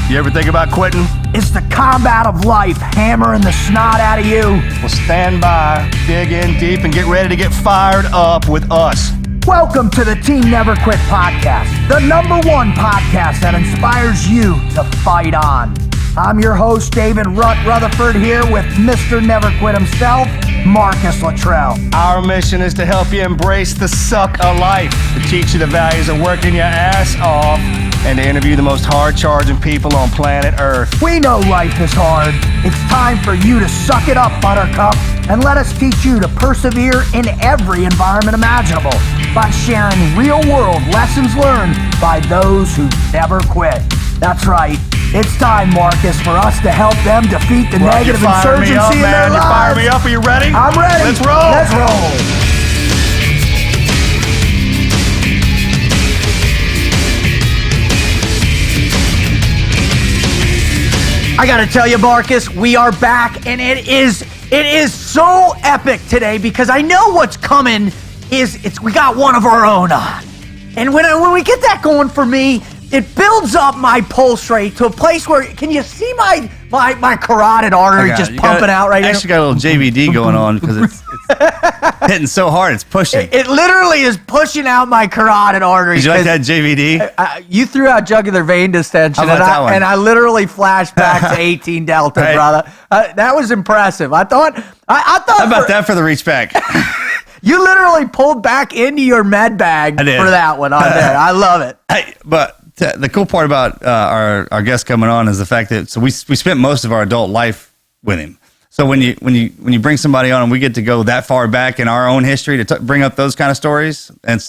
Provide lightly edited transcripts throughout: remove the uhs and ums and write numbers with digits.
You ever think about quitting? Is the combat of life hammering the snot out of you? Well, stand by, dig in deep, and get ready to get fired up with us. Welcome to the Team Never Quit podcast, the #1 podcast that inspires you to fight on. I'm your host, David Rutherford, here with Mr. Never Quit himself, Marcus Luttrell. Our mission is to help you embrace the suck of life, to teach you the values of working your ass off, and to interview the most hard-charging people on planet Earth. We know life is hard. It's time for you to suck it up, Buttercup, and let us teach you to persevere in every environment imaginable by sharing real-world lessons learned by those who never quit. That's right. It's time, Marcus, for us to help them defeat the negative insurgency in their lives. You fire me up. Are you ready? I'm ready. Let's roll. Let's roll. I got to tell you, Marcus, we are back, and it is so epic today because I know what's coming we got one of our own on. And when we get that going for me, it builds up my pulse rate to a place where, can you see my carotid artery just pumping out right now? Actually got a little JVD going on because it's hitting so hard, it's pushing. It literally is pushing out my carotid artery. Did you like that JVD? You threw out jugular vein distension, and I literally flashed back to 18 Delta, right, brother. That was impressive. I thought. How about that for the reach back? You literally pulled back into your med bag for that one on there. I love it. Hey, but the cool part about our guest coming on is the fact that we spent most of our adult life with him. So when you bring somebody on and we get to go that far back in our own history to bring up those kind of stories, and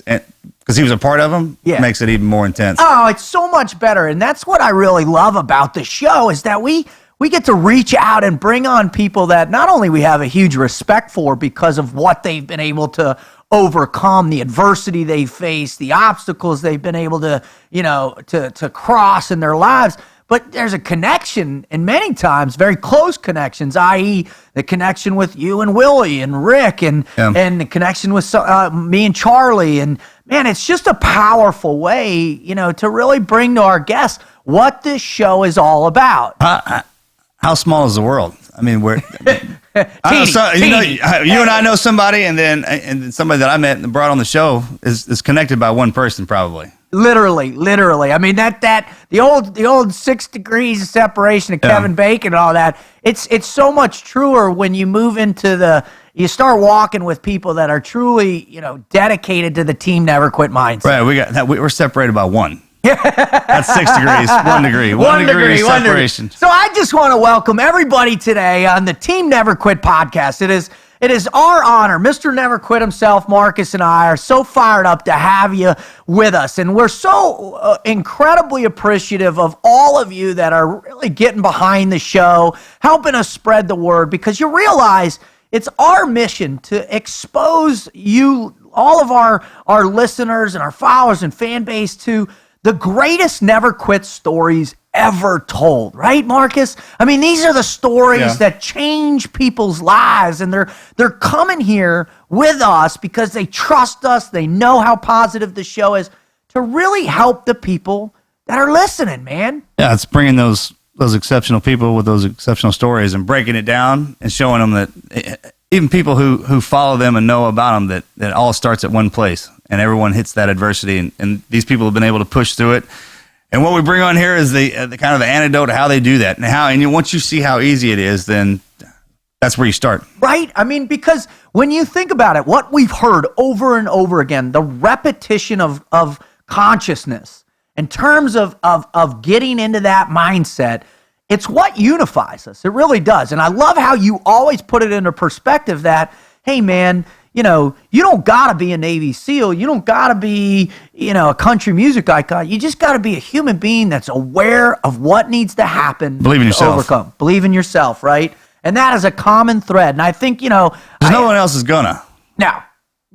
because he was a part of them, it makes it even more intense. Oh, it's so much better, and that's what I really love about the show is that we get to reach out and bring on people that not only we have a huge respect for because of what they've been able to overcome, the adversity they face, the obstacles they've been able to, to cross in their lives, but there's a connection, and many times very close connections, i.e. the connection with you and Willie and Rick and the connection with me and Charlie. And man, it's just a powerful way, to really bring to our guests what this show is all about. How small is the world? I mean, you and I know somebody, and somebody that I met and brought on the show is connected by one person, probably. Literally. I mean the old 6 degrees of separation of Kevin Bacon and all that. It's so much truer when you move into you start walking with people that are truly dedicated to the Team Never Quit mindset. Right. We're separated by one. That's 6 degrees, 1 degree, one degree separation. So I just want to welcome everybody today on the Team Never Quit podcast. It is our honor. Mr. Never Quit himself, Marcus, and I are so fired up to have you with us. And we're so incredibly appreciative of all of you that are really getting behind the show, helping us spread the word, because you realize it's our mission to expose you, all of our listeners and our followers and fan base, to the greatest never quit stories ever told, right, Marcus? I mean, these are the stories that change people's lives, and they're coming here with us because they trust us. They know how positive the show is to really help the people that are listening, man. Yeah, it's bringing those exceptional people with those exceptional stories and breaking it down and showing them that even people who follow them and know about them, that all starts at one place and everyone hits that adversity, and these people have been able to push through it. And what we bring on here is the kind of the antidote to how they do that, and once you see how easy it is, then that's where you start. Right? I mean, because when you think about it, what we've heard over and over again, the repetition of consciousness in terms of getting into that mindset, it's what unifies us. It really does. And I love how you always put it into perspective that, hey, man, you don't got to be a Navy SEAL. You don't got to be, a country music icon. You just got to be a human being that's aware of what needs to happen. Believe in yourself. Overcome. Believe in yourself, right? And that is a common thread. And I think, no one else is gonna. No.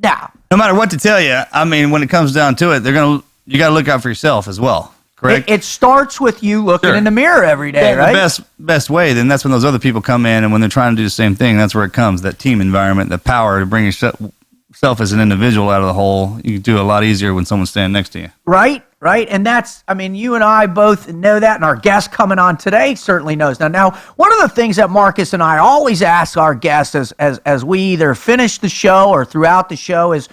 No matter what to tell you, I mean, when it comes down to it, you got to look out for yourself as well. Correct. It starts with you looking in the mirror every day, right? The best way, then that's when those other people come in, and when they're trying to do the same thing, that's where it comes, that team environment, the power to bring yourself as an individual out of the hole. You can do it a lot easier when someone's standing next to you. Right? right? And that's, I mean, you and I both know that, and our guest coming on today certainly knows. Now, one of the things that Marcus and I always ask our guests as we either finish the show or throughout the show is,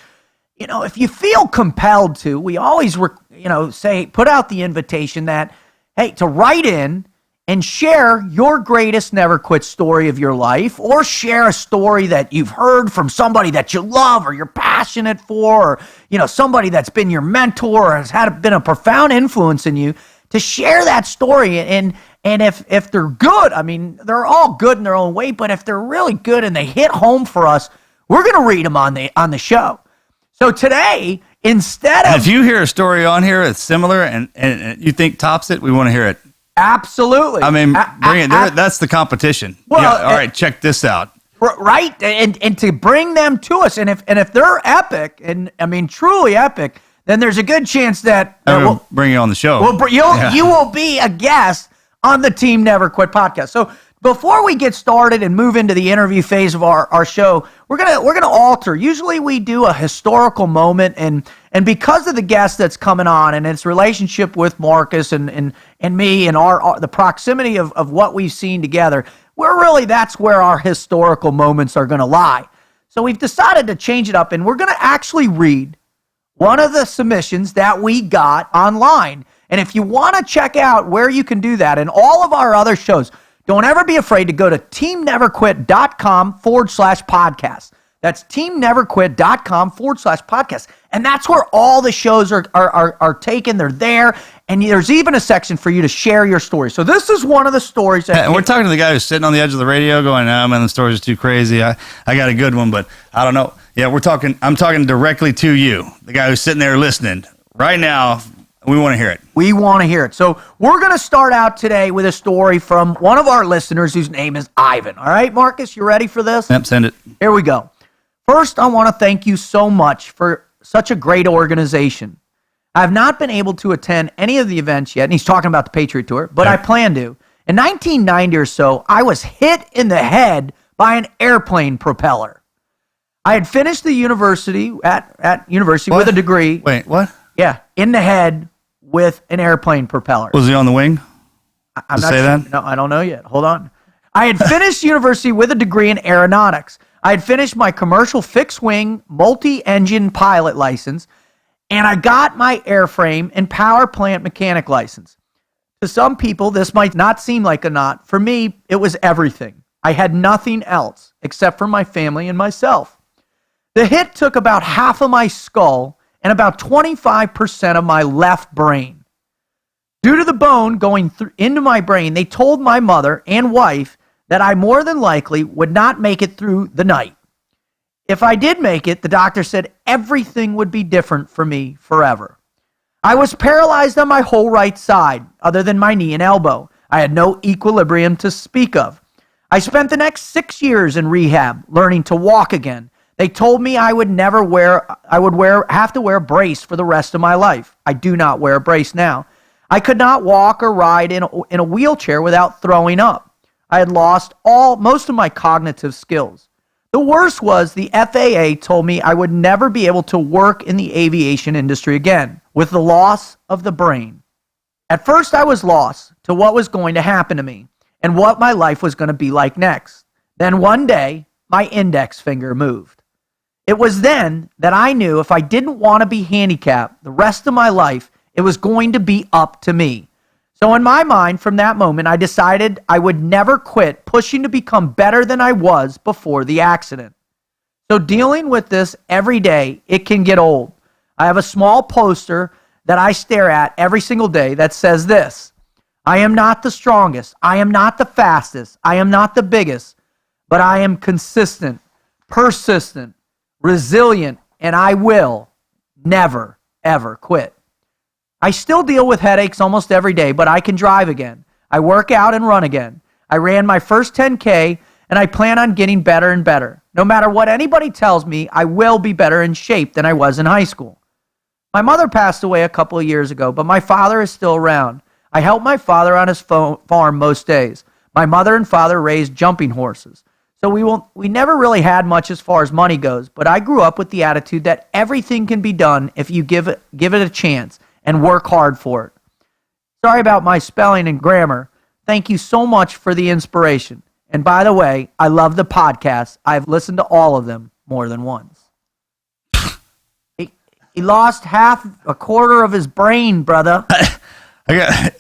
you know, if you feel compelled to, we always, say, put out the invitation that, hey, to write in and share your greatest never quit story of your life, or share a story that you've heard from somebody that you love or you're passionate for, or, somebody that's been your mentor or has been a profound influence in you, to share that story. And if they're good, I mean, they're all good in their own way, but if they're really good and they hit home for us, we're going to read them on the show. So today, instead of... If you hear a story on here that's similar and you think tops it, we want to hear it. Absolutely. I mean, bring it. That's the competition. Well, yeah, all right, check this out. Right, and to bring them to us, and if they're epic, and I mean truly epic, then there's a good chance that we'll bring you on the show. You will be a guest on the Team Never Quit podcast. So before we get started and move into the interview phase of our show, we're gonna alter. Usually we do a historical moment, and because of the guest that's coming on and its relationship with Marcus and me and the proximity of what we've seen together, that's where our historical moments are gonna lie. So we've decided to change it up, and we're gonna actually read one of the submissions that we got online. And if you want to check out where you can do that and all of our other shows, don't ever be afraid to go to teamneverquit.com/podcast. That's teamneverquit.com/podcast. And that's where all the shows are taken. They're there. And there's even a section for you to share your story. So this is one of the stories. And we're talking to the guy who's sitting on the edge of the radio going, "No, man, the stories are too crazy. I got a good one, but I don't know." Yeah, I'm talking directly to you, the guy who's sitting there listening right now. We want to hear it. We want to hear it. So we're going to start out today with a story from one of our listeners whose name is Ivan. All right, Marcus, you ready for this? Yep, send it. Here we go. First, I want to thank you so much for such a great organization. I have not been able to attend any of the events yet, and he's talking about the Patriot Tour, but I plan to. In 1990 or so, I was hit in the head by an airplane propeller. I had finished the university at university with a degree. Wait, what? Yeah, in the head with an airplane propeller. Was he on the wing? I'm not sure. That? No, I don't know yet. Hold on. I had finished university with a degree in aeronautics. I had finished my commercial fixed-wing, multi-engine pilot license, and I got my airframe and power plant mechanic license. To some people, this might not seem like a knot. For me, it was everything. I had nothing else except for my family and myself. The hit took about half of my skull and about 25% of my left brain. Due to the bone going into my brain, they told my mother and wife that I more than likely would not make it through the night. If I did make it, the doctor said everything would be different for me forever. I was paralyzed on my whole right side, other than my knee and elbow. I had no equilibrium to speak of. I spent the next 6 years in rehab, learning to walk again. They told me I would have to wear a brace for the rest of my life. I do not wear a brace now. I could not walk or ride in a wheelchair without throwing up. I had lost most of my cognitive skills. The worst was the FAA told me I would never be able to work in the aviation industry again with the loss of the brain. At first, I was lost to what was going to happen to me and what my life was going to be like next. Then one day, my index finger moved. It was then that I knew if I didn't want to be handicapped the rest of my life, it was going to be up to me. So in my mind, from that moment, I decided I would never quit pushing to become better than I was before the accident. So dealing with this every day, it can get old. I have a small poster that I stare at every single day that says this: I am not the strongest, I am not the fastest, I am not the biggest, but I am consistent, persistent, resilient, and I will never, ever quit. I still deal with headaches almost every day, but I can drive again. I work out and run again. I ran my first 10K, and I plan on getting better and better. No matter what anybody tells me, I will be better in shape than I was in high school. My mother passed away a couple of years ago, but my father is still around. I help my father on his farm most days. My mother and father raised jumping horses. So we never really had much as far as money goes, but I grew up with the attitude that everything can be done if you give it a chance, and work hard for it. Sorry about my spelling and grammar. Thank you so much for the inspiration. And by the way, I love the podcast. I've listened to all of them more than once. He lost a quarter of his brain, brother. I got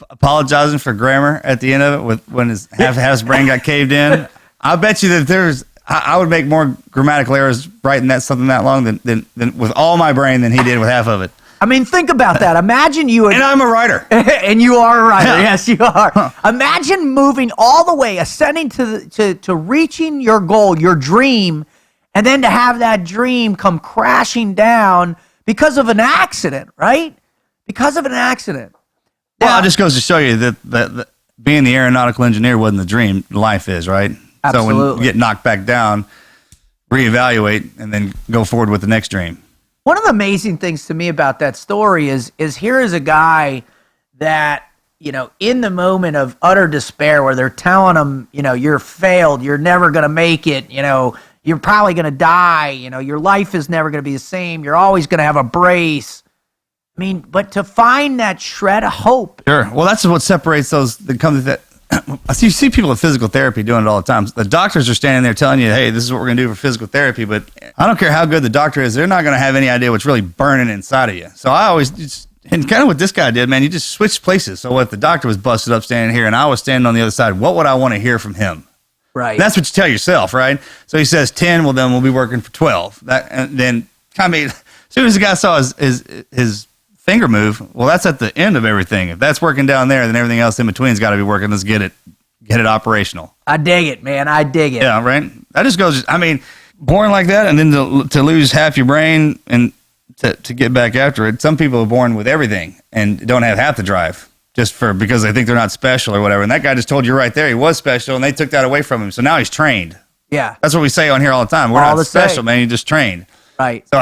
apologizing for grammar at the end of it when his half his brain got caved in. I bet you that I would make more grammatical errors writing something that long than with all my brain than he did with half of it. I mean, think about that. Imagine you... And I'm a writer. And you are a writer. Yes, you are. Huh. Imagine moving all the way, ascending to reaching your goal, your dream, and then to have that dream come crashing down because of an accident, right? Because of an accident. Well, it just goes to show you that being the aeronautical engineer wasn't the dream. Life is, right? Absolutely. So when you get knocked back down, reevaluate, and then go forward with the next dream. One of the amazing things to me about that story is here is a guy that, in the moment of utter despair where they're telling him, you're failed, you're never going to make it, you're probably going to die, your life is never going to be the same, you're always going to have a brace. I mean, but to find that shred of hope. Sure. Well, that's what separates those that come to that. You see people in physical therapy doing it all the time. The doctors are standing there telling you, hey, this is what we're going to do for physical therapy, but I don't care how good the doctor is, they're not going to have any idea what's really burning inside of you. So I always, and kind of what this guy did, man, you just switched places. So if the doctor was busted up standing here and I was standing on the other side, what would I want to hear from him? Right. And that's what you tell yourself, right? So he says 10, well, then we'll be working for 12. And then, as soon as the guy saw his finger move, well, that's at the end of everything. If that's working down there, then everything else in between's got to be working. Let's get it operational. I dig it, man. I dig it. Yeah, right. That just goes. Born like that, and then to lose half your brain and to get back after it. Some people are born with everything and don't have half the drive because they think they're not special or whatever. And that guy just told you right there he was special, and they took that away from him. So now he's trained. Yeah, that's what we say on here all the time. We're not special, man. You just trained. Right. So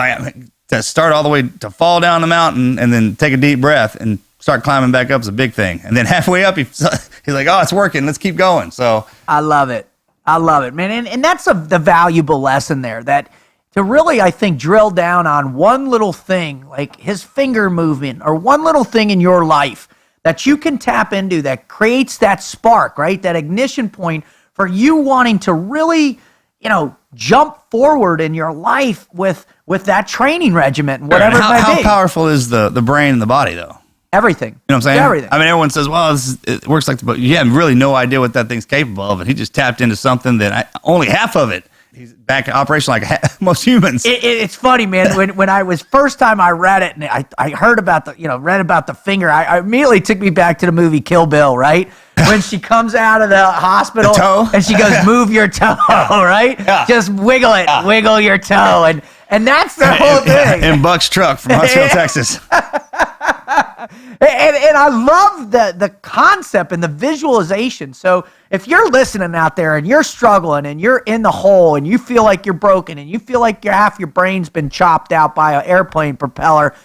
to start all the way to fall down the mountain and then take a deep breath and start climbing back up is a big thing. And then halfway up, he's like, oh, it's working. Let's keep going. So I love it, man. And that's the valuable lesson there, that to really, I think, drill down on one little thing, like his finger movement, or one little thing in your life that you can tap into that creates that spark, right? That ignition point for you wanting to really, jump forward in your life with that training regiment and whatever it may be. How powerful is the brain and the body, though? Everything. You know what I'm saying? Everything. Everyone says, well, it works like but you have really no idea what that thing's capable of. And he just tapped into something that only half of it. He's back in operation like most humans. It's funny, man. When I was first time I read it and I heard about read about the finger, I immediately took me back to the movie Kill Bill, right? When she comes out of the hospital and she goes, move your toe, right? Yeah. Just wiggle it, wiggle your toe. And that's the whole thing. In Buck's truck from Huntsville, Texas. And I love the concept and the visualization. So if you're listening out there and you're struggling and you're in the hole and you feel like you're broken and you feel like half your brain's been chopped out by an airplane propeller,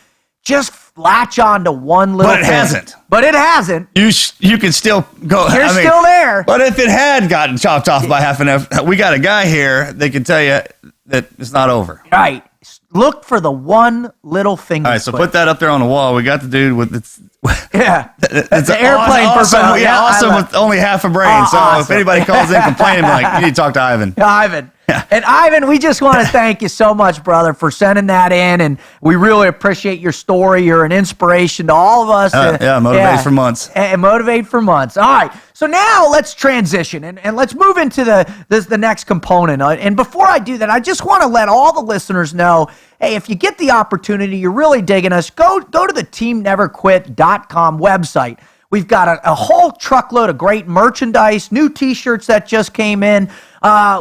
just latch on to one little thing. But it hasn't. You can still go. You're still there. But if it had gotten chopped off by half an hour, we got a guy here that can tell you that it's not over. Right. Look for the one little finger. All right, so put that up there on the wall. We got the dude with it's the airplane awesome, awesome with only half a brain. So awesome. If anybody calls in complaining, like, you need to talk to Ivan. Ivan. Yeah. And Ivan, we just want to thank you so much, brother, for sending that in, and we really appreciate your story. You're an inspiration to all of us. Motivated for months. And motivate for months. All right, so now let's transition and let's move into the next component. And before I do that, I just want to let all the listeners know, hey, if you get the opportunity, you're really digging us, go to the teamneverquit.com website. We've got a whole truckload of great merchandise, new T-shirts that just came in.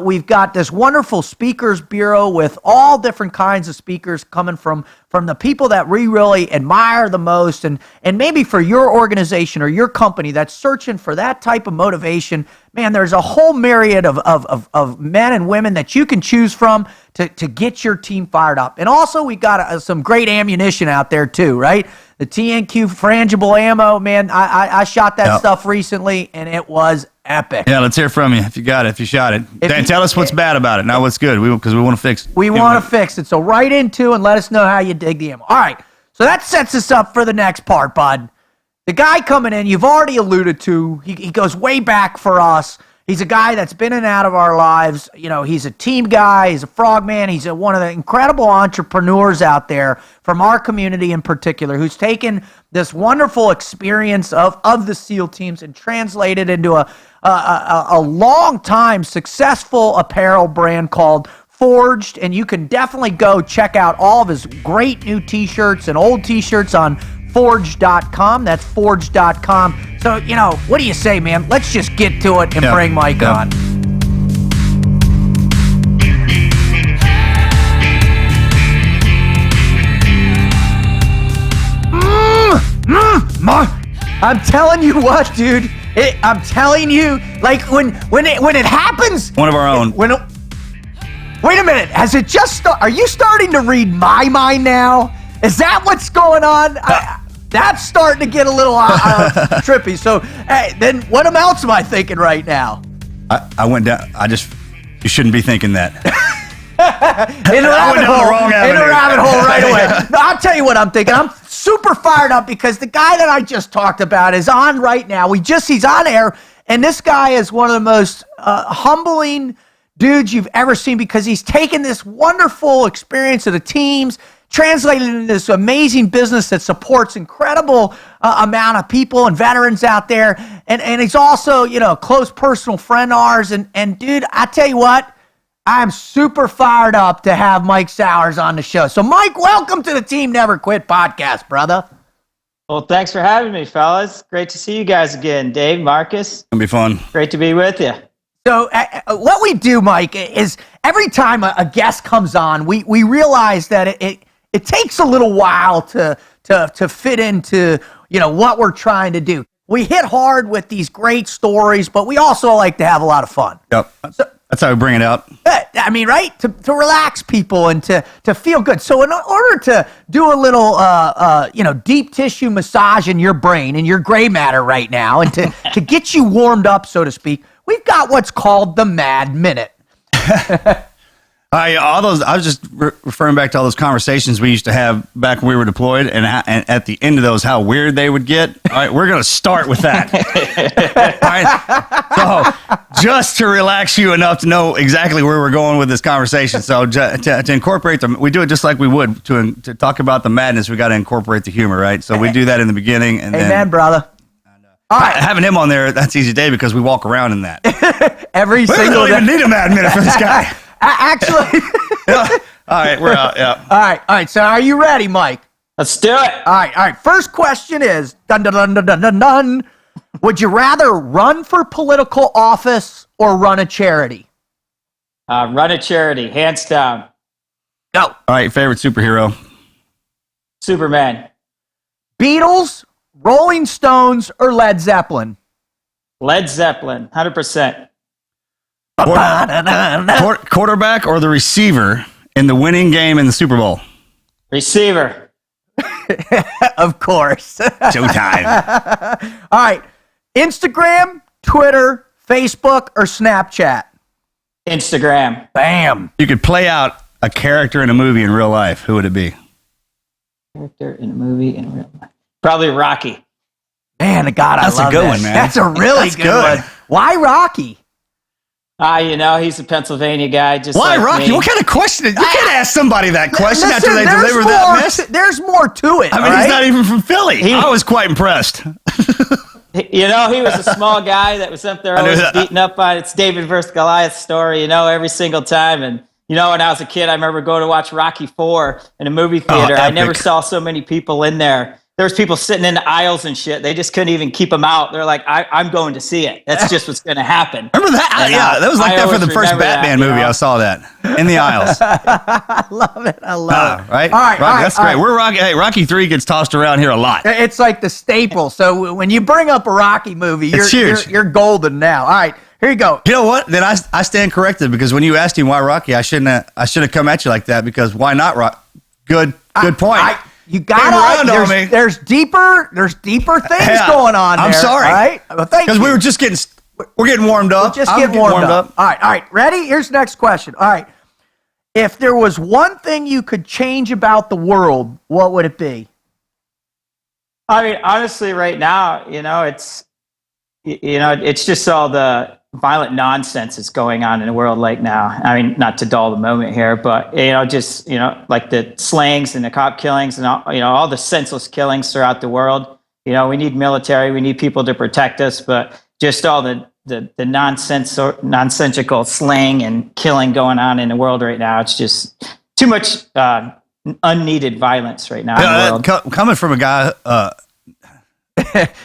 We've got this wonderful speakers bureau with all different kinds of speakers coming from the people that we really admire the most. And maybe for your organization or your company that's searching for that type of motivation, man, there's a whole myriad of men and women that you can choose from to get your team fired up. And also, we got some great ammunition out there too, right? The TNQ frangible ammo, man, I shot that stuff recently, and it was epic. Yeah, let's hear from you if you got it, if you shot it. Tell us what's bad about it, not what's good, because we want to fix it. We want to fix it. So write into and let us know how you dig the ammo. All right, So that sets us up for the next part, bud. The guy coming in, you've already alluded to, he goes way back for us. He's a guy that's been in and out of our lives. You know, he's a team guy. He's a frogman. He's one of the incredible entrepreneurs out there from our community in particular, who's taken this wonderful experience of the SEAL teams and translated into a long-time successful apparel brand called Forged. And you can definitely go check out all of his great new T-shirts and old T-shirts on Forged.com. That's Forged.com. So, you know, what do you say, man? Let's just get to it and bring Mike on. I'm telling you what, dude. I'm telling you, like when it happens. One of our own. Wait a minute. Has it just are you starting to read my mind now? Is that what's going on? That's starting to get a little trippy. So, then what else am I thinking right now? I went down. You shouldn't be thinking that. In a rabbit hole right away. No, I'll tell you what I'm thinking. I'm super fired up because the guy that I just talked about is on right now. He's on air, and this guy is one of the most humbling dudes you've ever seen because he's taken this wonderful experience of the teams, translated into this amazing business that supports incredible amount of people and veterans out there. And he's also, you know, a close personal friend of ours. And dude, I tell you what, I'm super fired up to have Mike Sauers on the show. So Mike, welcome to the Team Never Quit podcast, brother. Well, thanks for having me, fellas. Great to see you guys again. Dave, Marcus. It'll be fun. Great to be with you. So what we do, Mike, is every time a guest comes on, we realize that it takes a little while to fit into, you know, what we're trying to do. We hit hard with these great stories, but we also like to have a lot of fun. Yep. So, that's how we bring it out. I mean, right? To relax people and to feel good. So in order to do a little, deep tissue massage in your brain and your gray matter right now and to get you warmed up, so to speak, we've got what's called the Mad Minute. I was just referring back to all those conversations we used to have back when we were deployed, and at the end of those, how weird they would get. All right, we're going to start with that. All right, so just to relax you enough to know exactly where we're going with this conversation. So to incorporate them, we do it just like we would to talk about the madness. We got to incorporate the humor, right? So we do that in the beginning, and Amen, brother. All right, having him on there, that's easy day because we walk around in that. We don't even need a Mad Minute for this guy. Actually. All right, we're out. Yeah. All right. So are you ready, Mike? Let's do it. All right. First question is, dun, dun, dun, dun, dun, dun, dun. Would you rather run for political office or run a charity? Run a charity, hands down. Go. All right, favorite superhero? Superman. Beatles, Rolling Stones, or Led Zeppelin? Led Zeppelin, 100%. Quarterback or the receiver in the winning game in the Super Bowl? Receiver. Of course. Showtime. All right. Instagram, Twitter, Facebook, or Snapchat? Instagram. Bam. You could play out a character in a movie in real life. Who would it be? Character in a movie in real life. Probably Rocky. Man, God, I love that. That's a good one, man. That's a really good one. Why Rocky? He's a Pennsylvania guy. Just Why like Rocky? me. What kind of question? You can't ask somebody that question after they deliver that mess. There's more to it. I mean, he's not even from Philly. I was quite impressed. He was a small guy that was up there always beating up on it's David versus Goliath story, every single time. And, when I was a kid, I remember going to watch Rocky IV in a movie theater. I never saw so many people in there. There was people sitting in the aisles and shit. They just couldn't even keep them out. They're like, I'm going to see it. That's just what's going to happen. Remember that? And, that was like that for the first Batman movie. I saw that in the aisles. I love it. Right? All right. Rocky, that's great. We're Rocky. Hey, Rocky III gets tossed around here a lot. It's like the staple. So when you bring up a Rocky movie, you're golden now. All right. Here you go. You know what? Then I stand corrected because when you asked him why Rocky, I shouldn't have come at you like that because why not Rocky? Good point. You got me. There's deeper things going on there. I'm sorry. Right? Well, thank you. Because we're getting warmed up. We're getting warmed up. All right. Ready? Here's the next question. All right. If there was one thing you could change about the world, what would it be? I mean, honestly, right now, it's just all the violent nonsense that's going on in the world right now. I mean, not to dull the moment here, but just like the slayings and the cop killings and all the senseless killings throughout the world. We need military, we need people to protect us, but just all the nonsensical slaying and killing going on in the world right now. It's just too much unneeded violence right now in the world. Coming from a guy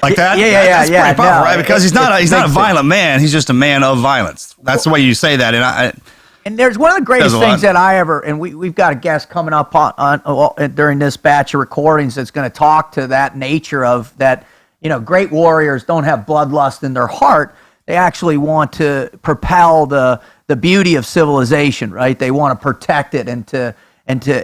like that, yeah, pretty powerful, right? Because he's not a violent man; he's just a man of violence. That's the way you say that, and there's one of the greatest things that I ever, and we've got a guest coming up on during this batch of recordings that's going to talk to that nature of that. Great warriors don't have bloodlust in their heart. They actually want to propel the beauty of civilization, right? They want to protect it and to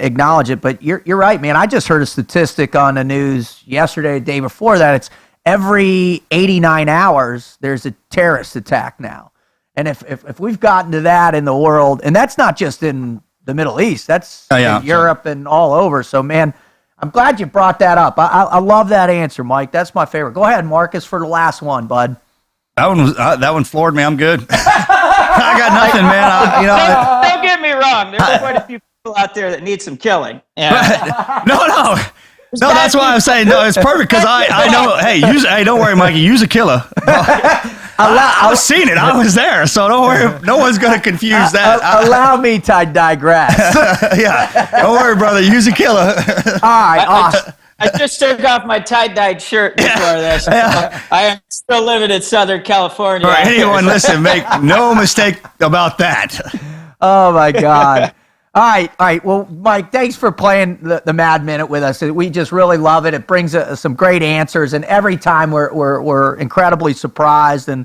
acknowledge it. But you're right, man. I just heard a statistic on the news yesterday, the day before that. It's every 89 hours there's a terrorist attack now. And if we've gotten to that in the world, and that's not just in the Middle East, that's in Europe and all over. So, man, I'm glad you brought that up. I love that answer, Mike. That's my favorite. Go ahead, Marcus, for the last one, bud. That one floored me. I'm good. I got nothing, man. Don't get me wrong. There's quite a few people out there that need some killing. Yeah. No. That's why I'm saying no. It's perfect because I know. Hey, don't worry, Mikey. Use a killer. I was seeing it. I was there, so don't worry. No one's going to confuse that. Allow me to digress. Yeah, don't worry, brother. Use a killer. All right, awesome. I just took off my tie-dyed shirt before this. I am still living in Southern California. For anyone listen, make no mistake about that. Oh my God. All right. Well, Mike, thanks for playing the Mad Minute with us. We just really love it. It brings some great answers, and every time we're incredibly surprised and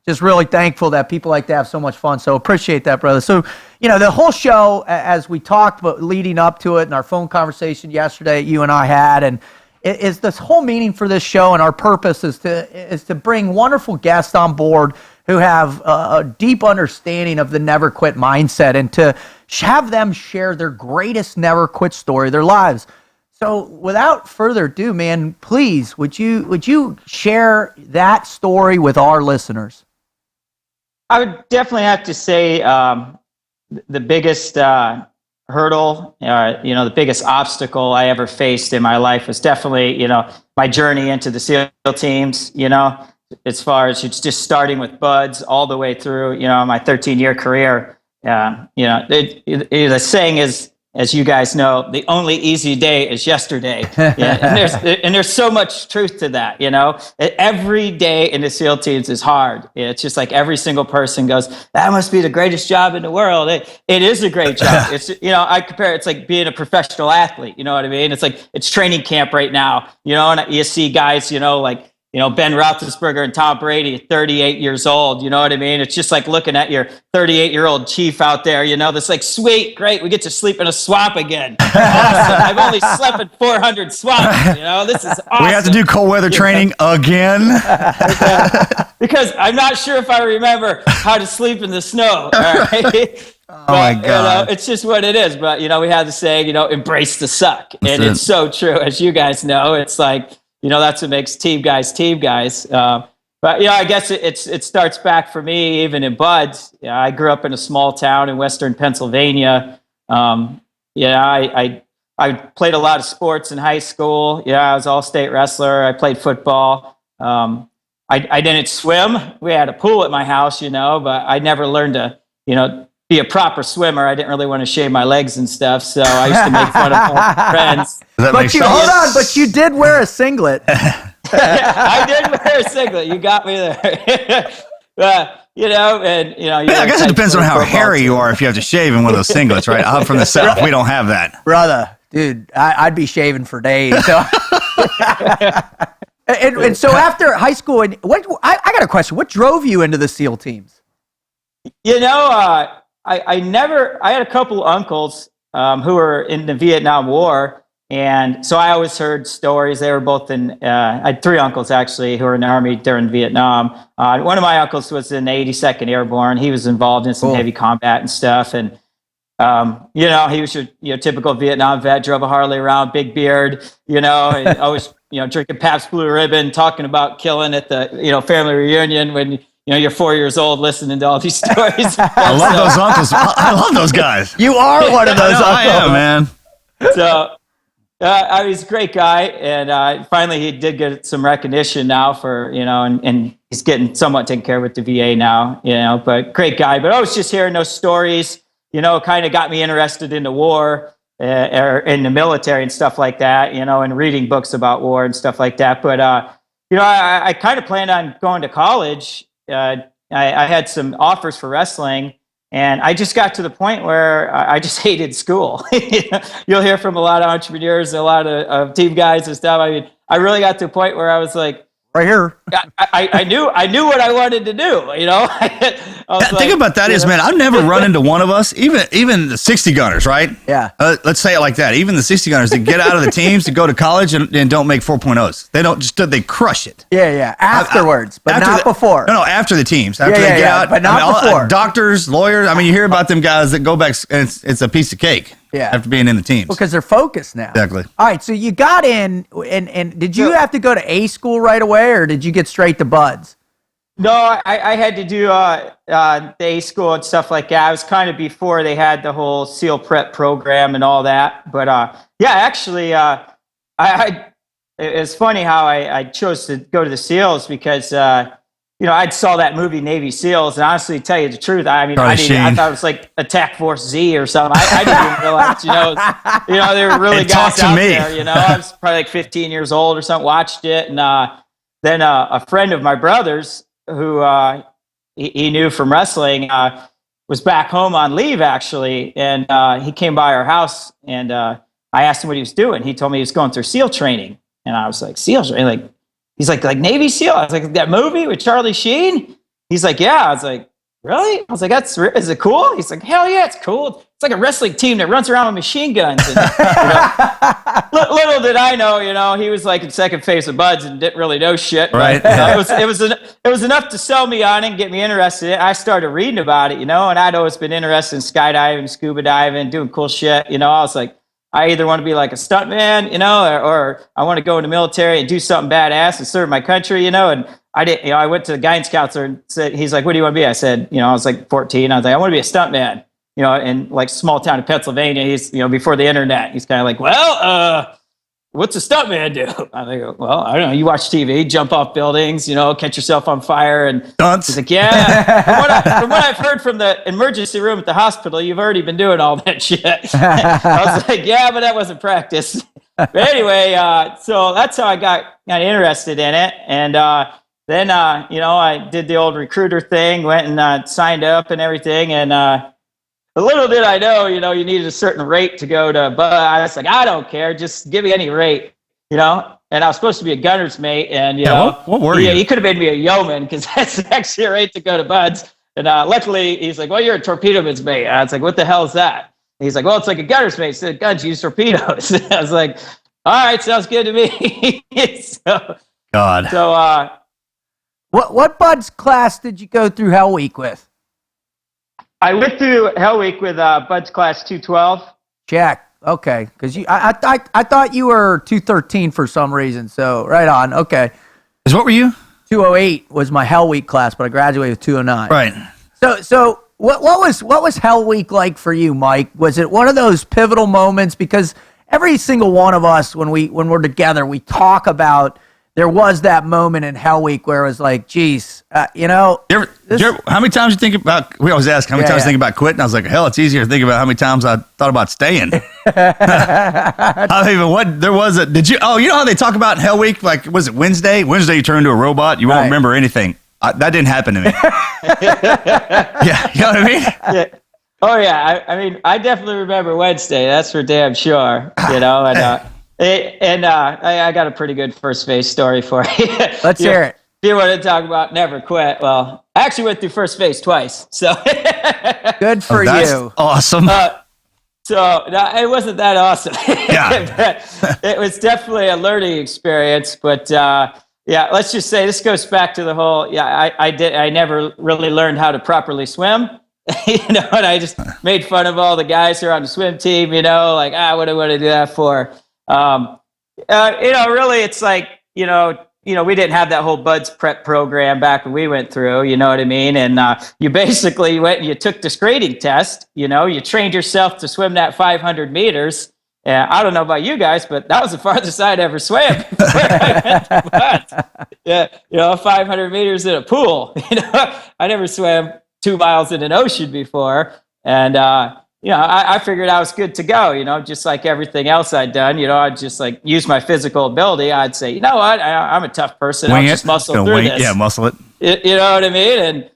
just really thankful that people like to have so much fun. So appreciate that, brother. So, the whole show, as we talked about leading up to it and our phone conversation yesterday you and I had, and is this whole meaning for this show and our purpose is to bring wonderful guests on board who have a deep understanding of the never quit mindset and to have them share their greatest never quit story of their lives. So without further ado, man, please, would you share that story with our listeners? I would definitely have to say the biggest hurdle, the biggest obstacle I ever faced in my life was definitely, my journey into the SEAL teams, as far as it's just starting with buds all the way through, my 13-year career. The saying is, as you guys know, the only easy day is yesterday. And there's so much truth to that. Every day in the SEAL teams is hard. It's just like every single person goes, that must be the greatest job in the world. It is a great job. It's I compare it's like being a professional athlete. You know what I mean? It's like it's training camp right now. And you see guys, like Ben Roethlisberger and Tom Brady at 38 years old. You know what I mean? It's just like looking at your 38-year-old chief out there, that's like, sweet, great, we get to sleep in a swamp again. Awesome. I've only slept in 400 swamps. This is awesome. We have to do cold weather training again. Because I'm not sure if I remember how to sleep in the snow. All right? My God. It's just what it is. But, we have the saying, embrace the suck. And it's so true. As you guys know, it's like, that's what makes team guys. But, I guess it starts back for me, even in buds. I grew up in a small town in Western Pennsylvania. I played a lot of sports in high school. I was all-state wrestler. I played football. I didn't swim. We had a pool at my house, but I never learned to, be a proper swimmer. I didn't really want to shave my legs and stuff, so I used to make fun of my friends. Hold on, but you did wear a singlet. I did wear a singlet. You got me there. I guess it depends on how hairy you are if you have to shave in one of those singlets, right? I'm from the South. We don't have that. Brother, dude, I'd be shaving for days. So. and so after high school, I got a question. What drove you into the SEAL teams? I had a couple uncles who were in the Vietnam War. And so I always heard stories. They were both I had three uncles actually who were in the Army during Vietnam. One of my uncles was in the 82nd Airborne. He was involved in some heavy combat and stuff. And, he was your typical Vietnam vet, drove a Harley around, big beard, and always drinking Pabst Blue Ribbon, talking about killing at the, family reunion when, you're 4 years old listening to all these stories. I love those uncles. I love those guys. You are one of those uncles. I am, man. So, he's a great guy, and finally he did get some recognition now for, and he's getting somewhat taken care of with the VA now, but great guy. But I was just hearing those stories, kind of got me interested in the war or in the military and stuff like that, and reading books about war and stuff like that. But, I kind of planned on going to college. I had some offers for wrestling. And I just got to the point where I just hated school. You'll hear from a lot of entrepreneurs, a lot of team guys and stuff. I mean, I really got to a point where I was like, right here. I knew what I wanted to do. Think about that is, man, I've never run into one of us, even the 60 gunners, right? Yeah. Let's say it like that. Even the 60 gunners that get out of the teams to go to college and don't make 4.0s. They don't they crush it. Yeah. Afterwards, but not before. No, after the teams. After they get out. But not before. Doctors, lawyers. I mean, you hear about them guys that go back and it's a piece of cake. Yeah. After being in the teams. Because they're focused now. Exactly. All right, so you got in, and did you have to go to A school right away, or did you get straight to Buds? No, I had to do the A school and stuff like that. I was kind of before they had the whole SEAL prep program and all that. But actually, it's funny how I chose to go to the SEALs because I saw that movie Navy SEALs, and honestly, to tell you the truth, I mean, I thought it was like Attack Force Z or something. I didn't even realize, they were really guys out there. I was probably like 15 years old or something. Watched it, and then a friend of my brother's who he knew from wrestling was back home on leave actually, and he came by our house, and I asked him what he was doing. He told me he was going through SEAL training, and I was like, SEAL training, He's like Navy SEAL. I was like, that movie with Charlie Sheen? He's like, yeah. I was like, really? I was like, is it cool? He's like, hell yeah, it's cool. It's like a wrestling team that runs around with machine guns. And, little did I know, he was like in second phase of Buds and didn't really know shit. Right. But, it was enough to sell me on it and get me interested in it. I started reading about it, and I'd always been interested in skydiving, scuba diving, doing cool shit. I was like, I either want to be like a stuntman, or I want to go in the military and do something badass and serve my country, and I did, I went to the guidance counselor and said, he's like, what do you want to be? I said, I was like 14. I was like, I want to be a stuntman, in like small town in Pennsylvania. He's, before the internet, he's kind of like, well, what's a stuntman do? I think, well, I don't know. You watch TV, jump off buildings, catch yourself on fire. And stunts. He's like, yeah. From what I've heard from the emergency room at the hospital, you've already been doing all that shit. I was like, yeah, but that wasn't practice. But anyway, so that's how I got interested in it. And then, I did the old recruiter thing, went and signed up and everything. And little did I know, you needed a certain rate to go to, but I was like, I don't care, just give me any rate, And I was supposed to be a gunner's mate, and what were you? He could have made me a yeoman because that's actually a rate to go to Buds. And luckily, he's like, well, you're a torpedo man's mate. And I was like, what the hell is that? And he's like, well, it's like a gunner's mate. So guns use torpedoes. And I was like, all right, sounds good to me. God. So, what Buds class did you go through Hell Week with? I went through Hell Week with Bud's class 212. Check. Okay, because I thought you were 213 for some reason. So right on. Okay. Because what were you? 208 was my Hell Week class, but I graduated with 209. Right. So what was Hell Week like for you, Mike? Was it one of those pivotal moments? Because every single one of us, when we're together, we talk about. There was that moment in Hell Week where it was like, geez, how many times you think about, we always ask, how many times you think about quitting? I was like, hell, it's easier to think about how many times I thought about staying. Did you know how they talk about Hell Week? Like, was it Wednesday? Wednesday you turn into a robot, you won't remember anything. That didn't happen to me. Yeah, you know what I mean? Yeah. Oh, yeah. I mean, I definitely remember Wednesday. That's for damn sure, and I got a pretty good first phase story for you. Let's hear it. If you want to talk about never quit, well, I actually went through first phase twice. So good for you. Awesome. So it wasn't that awesome. Yeah. It was definitely a learning experience. But let's just say this goes back to the whole. Yeah, I never really learned how to properly swim. And I just made fun of all the guys who are on the swim team. What do I want to do that for? Really, it's like, we didn't have that whole Buds prep program back when we went through, you know what I mean? And you basically went and you took this grading test, you trained yourself to swim that 500 meters. And I don't know about you guys, but that was the farthest I'd ever swam. Yeah, 500 meters in a pool. I never swam 2 miles in an ocean before. And, I figured I was good to go, just like everything else I'd done. I'd just like use my physical ability. I'd say, you know what, I'm a tough person. I'll just muscle through this. Yeah, muscle it. You know what I mean? And,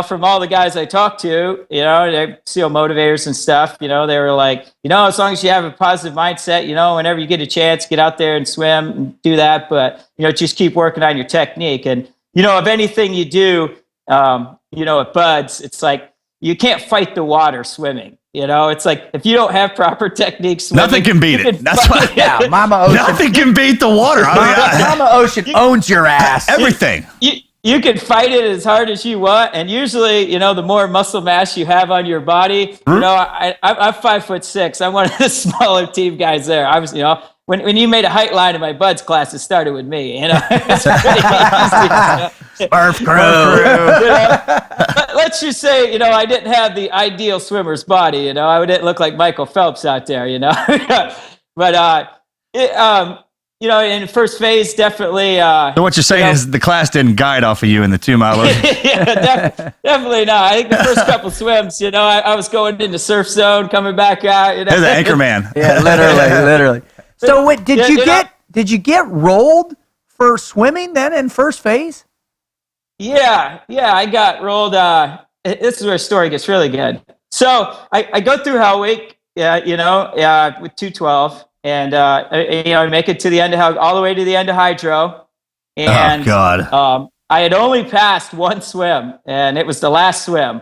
from all the guys I talked to, they SEAL motivators and stuff, they were like, as long as you have a positive mindset, whenever you get a chance, get out there and swim and do that. But, just keep working on your technique. And, of anything you do, at Buds, it's like you can't fight the water swimming. It's like if you don't have proper technique swimming, nothing can beat it. That's why. Yeah, Mama Ocean. Nothing can beat the water. Mama Ocean owns your ass. Everything. You can fight it as hard as you want, and usually, the more muscle mass you have on your body, I'm 5'6". I'm one of the smaller team guys there. I was, when you made a height line in my Buds class, it started with me. It's pretty easy. Smurf crew. Let's just say, I didn't have the ideal swimmer's body. I didn't look like Michael Phelps out there. But in first phase, definitely. So what you're saying is the class didn't guide off of you in the 2 mile ocean. Yeah, definitely not. I think the first couple swims, I was going into surf zone, coming back out. There's an anchor man. Yeah, literally. So did you get rolled for swimming then in first phase? Yeah, I got rolled. This is where the story gets really good. So I go through Hell Week, with 212. And I make it to the end of all the way to the end of hydro. And, oh God! I had only passed one swim, and it was the last swim.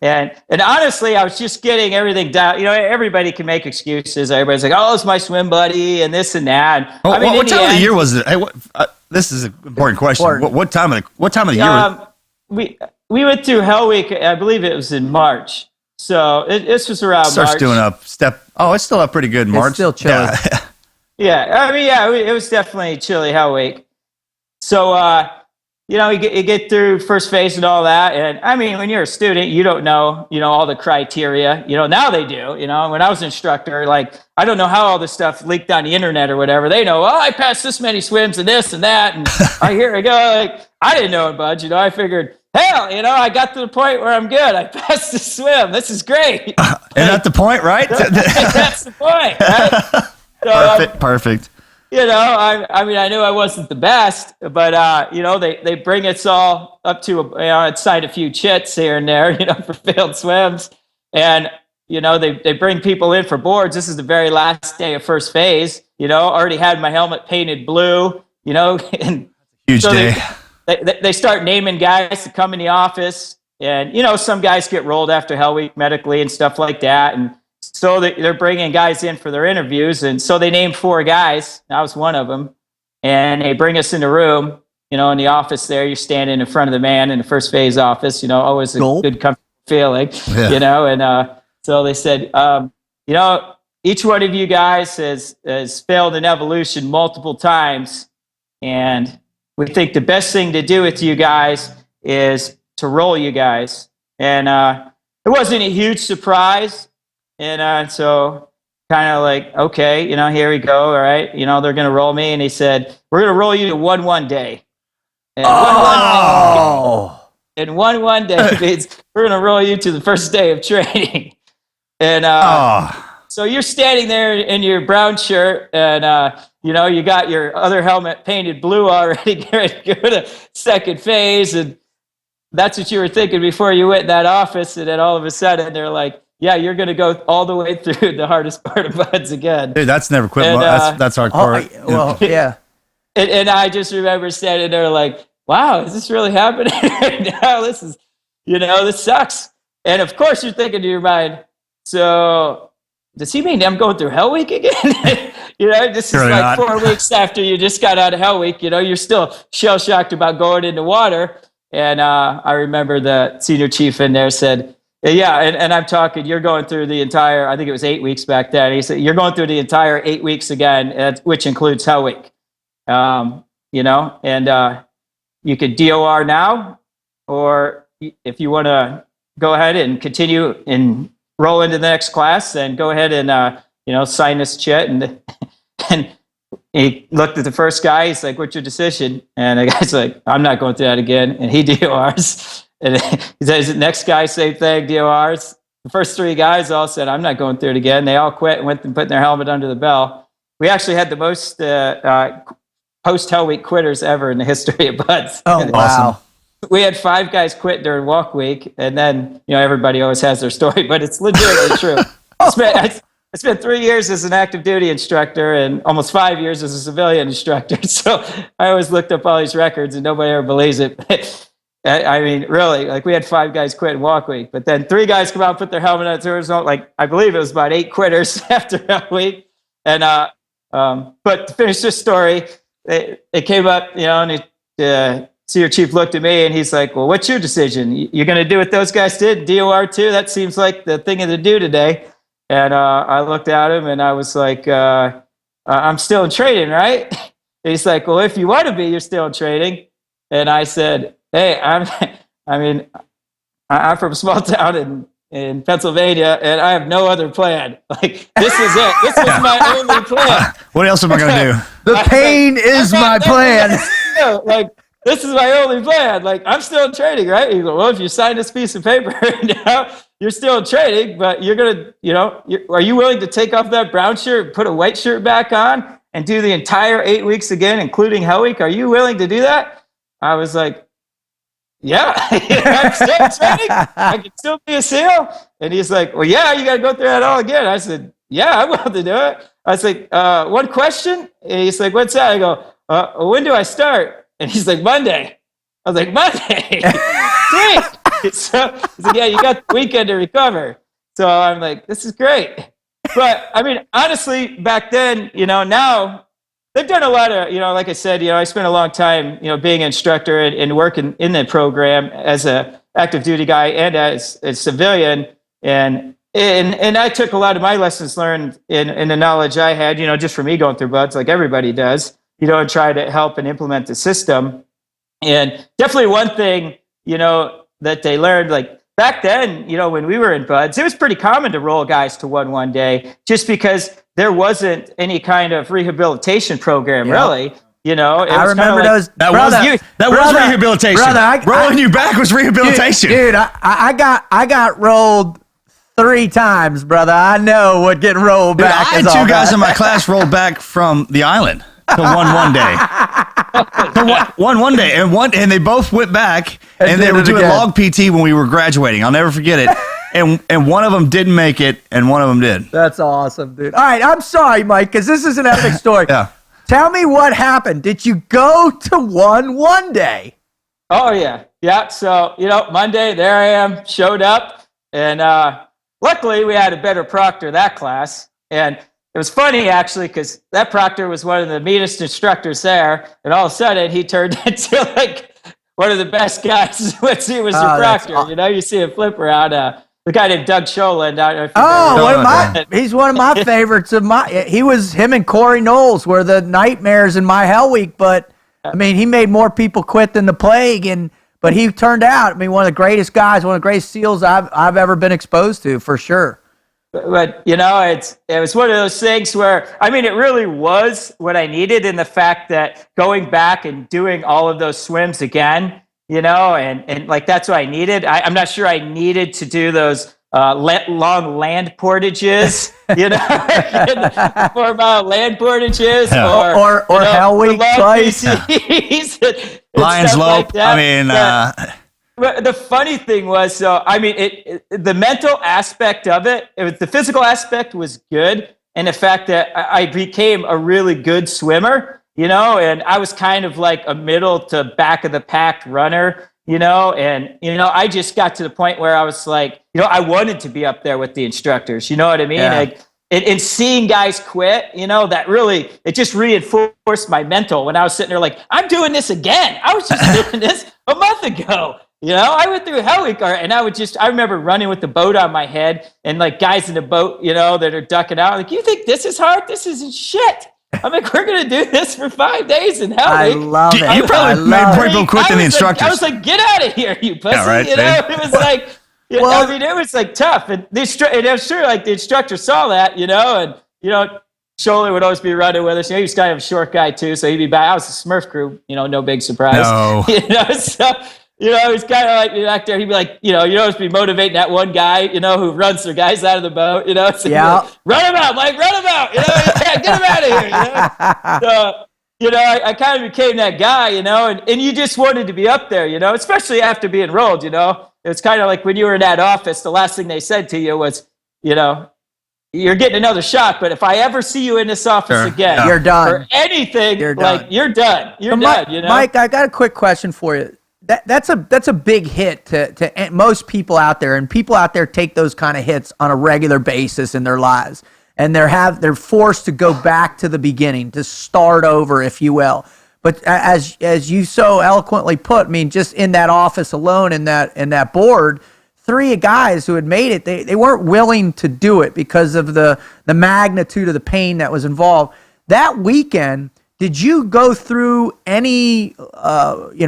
and honestly, I was just getting everything down. Everybody can make excuses. Everybody's like, "Oh, it's my swim buddy," and this and that. What time of the year was it? Hey, this is an important question. What time of the year? We went through Hell Week. I believe it was in March. So this was around Starts March. doing up step. Oh, it's still up pretty good in March. It's still chilly. Yeah. It was definitely chilly Hell Week. So, you get through first phase and all that. And I mean, when you're a student, you don't know, all the criteria. Now they do. When I was an instructor, like, I don't know how all this stuff leaked on the internet or whatever. They know, I passed this many swims and this and that. And here I go. Like, I didn't know it, Bud. I figured, hell, I got to the point where I'm good. I passed the swim. This is great. And at the point, right? That's the point, right? So, perfect. I knew I wasn't the best, but they bring us all up to I'd signed a few chits here and there, for failed swims, and they bring people in for boards. This is the very last day of first phase. Already had my helmet painted blue. And huge so day. They start naming guys to come in the office, and some guys get rolled after Hell Week medically and stuff like that, and so they're bringing guys in for their interviews, and so they named 4 guys. I was one of them, and they bring us in the room. In the office there, you're standing in front of the man in the first phase office. Always a good comfortable feeling. Yeah. And so they said, each one of you guys has failed in evolution multiple times, and we think the best thing to do with you guys is to roll you guys. And it wasn't a huge surprise. And so kind of like, okay, here we go. All right. They're going to roll me. And he said, we're going to roll you to 1-1 day. And 1-1 day means we're going to roll you to the first day of training. And so you're standing there in your brown shirt, and you got your other helmet painted blue already, getting ready to go to second phase, and that's what you were thinking before you went in that office. And then all of a sudden, they're like, "Yeah, you're going to go all the way through the hardest part of Buds again." Dude, that's never quit. And, that's hardcore. Yeah. And I just remember standing there like, "Wow, is this really happening right now? This is, this sucks." And of course, you're thinking to your mind, so does he mean I'm going through Hell Week again? This is like 4 weeks after you just got out of Hell Week. You're still shell-shocked about going into water. And I remember the senior chief in there said, Yeah, and I'm talking, you're going through the entire, I think it was 8 weeks back then. He said, you're going through the entire 8 weeks again, which includes Hell Week. You know, and you could DOR now, or if you want to go ahead and continue and roll into the next class, then go ahead and, you know, sign this chit. And he looked at the first guy. He's like, what's your decision? And the guy's like, I'm not going through that again. And he DORs. And he says, next guy, same thing, DORs. The first 3 guys all said, I'm not going through it again. They all quit and went and put their helmet under the bell. We actually had the most post-Hell Week quitters ever in the history of Buds. Oh, wow. We had 5 guys quit during walk week, and then, you know, everybody always has their story, but it's legitimately true. I spent 3 years as an active duty instructor and almost 5 years as a civilian instructor. So I always looked up all these records and nobody ever believes it. I mean, really, like we had 5 guys quit in walk week, but then 3 guys come out and put their helmet on. There was like, I believe it was about 8 quitters after that week. And, but to finish this story, it came up, you know, and the senior chief looked at me and he's like, well, what's your decision? You're going to do what those guys did, DOR too? That seems like the thing to do today. And I looked at him and I was like, I'm still in training, right? And he's like, well, if you want to be, you're still in training. And I said, hey, I'm from a small town in Pennsylvania, and I have no other plan. Like, this is it. This is my only plan. What else am I going to do? The pain is my plan. Like, this is my only plan. Like, I'm still in training, right? You go, well, if you sign this piece of paper, now you're still in training, but you're going to, you know, are you willing to take off that brown shirt, put a white shirt back on, and do the entire 8 weeks again, including Hell Week? Are you willing to do that? I was like, yeah, I'm still training. I can still be a SEAL. And he's like, well, yeah, you got to go through that all again. I said, yeah, I'm willing to do it. I was like, one question. And he's like, what's that? I go, when do I start? And he's like, Monday. I was like, Monday? Sweet. So he's like, yeah, you got the weekend to recover. So I'm like, this is great. But I mean, honestly, back then, you know, now, they've done a lot of, you know, like I said, you know, I spent a long time, you know, being an instructor and working in the program as a active duty guy and as a civilian. And I took a lot of my lessons learned in the knowledge I had, you know, just from me going through Buds like everybody does, you know, and try to help and implement the system. And definitely one thing, you know, that they learned, like back then, you know, when we were in Buds, it was pretty common to roll guys to one day just because there wasn't any kind of rehabilitation program, really. You know, I remember like, those. That was rehabilitation. Brother, rolling you back was rehabilitation. Dude, I got rolled 3 times, brother. I know what getting rolled back is. I had 2 guys in my class rolled back from the island to one day. one day, and they both went back, and they were doing log PT when we were graduating. I'll never forget it. And one of them didn't make it, and one of them did. That's awesome, dude. All right, I'm sorry, Mike, because this is an epic story. Yeah. Tell me what happened. Did you go to one day? Oh, yeah. Yeah, so, you know, Monday, there I am, showed up, and luckily we had a better proctor that class. And it was funny, actually, because that proctor was one of the meanest instructors there, and all of a sudden he turned into, like, one of the best guys when he was your proctor. You know, you see him flip around. The guy named Doug Scholand. He's one of my favorites him and Corey Knowles were the nightmares in my Hell Week, but I mean, he made more people quit than the plague, but he turned out, I mean, one of the greatest guys, one of the greatest SEALs I've ever been exposed to, for sure. But you know, it was one of those things where, I mean, it really was what I needed in the fact that going back and doing all of those swims again, you know, and like that's what I needed. I'm not sure I needed to do those long land portages, you know, 4-mile land portages, or you know, Hell Week twice, Lions Lope. Like I mean, but the funny thing was, so I mean, the mental aspect of it, the physical aspect was good, and the fact that I became a really good swimmer. You know, and I was kind of like a middle to back of the pack runner, you know, and, you know, I just got to the point where I was like, you know, I wanted to be up there with the instructors, you know what I mean? Yeah. Like, and seeing guys quit, you know, that really, it just reinforced my mental when I was sitting there like, I'm doing this again. I was just doing this a month ago, I went through hell week, and I remember running with the boat on my head, and like guys in the boat, that are ducking out. Like, you think this is hard? This isn't shit. I'm like, we're going to do this for 5 days in hell week. I love it. You probably made more people quit than the instructors. I was like, get out of here, you pussy. Yeah, right, it was like, it was like tough. And I'm sure like the instructor saw that, and, Scholler would always be running with us. He was kind of a short guy too, so he'd be back. I was the Smurf crew, no big surprise. No. So, he's kind of like back there. He'd be like, you'd always be motivating that one guy, who runs the guys out of the boat, So yeah. Like, run him out, Mike, run him out, yeah, get him out of here, So, I kind of became that guy, and you just wanted to be up there, especially after being rolled, It's kind of like when you were in that office, the last thing they said to you was, you're getting another shot, but if I ever see you in this office again, you're done. Or anything, you're done. You're done. Mike, I got a quick question for you. That's a big hit to most people out there, and people out there take those kind of hits on a regular basis in their lives, and they're forced to go back to the beginning, to start over, if you will. But as you so eloquently put, just in that office alone, in that board, 3 guys who had made it, they weren't willing to do it because of the magnitude of the pain that was involved. That weekend, did you go through any, did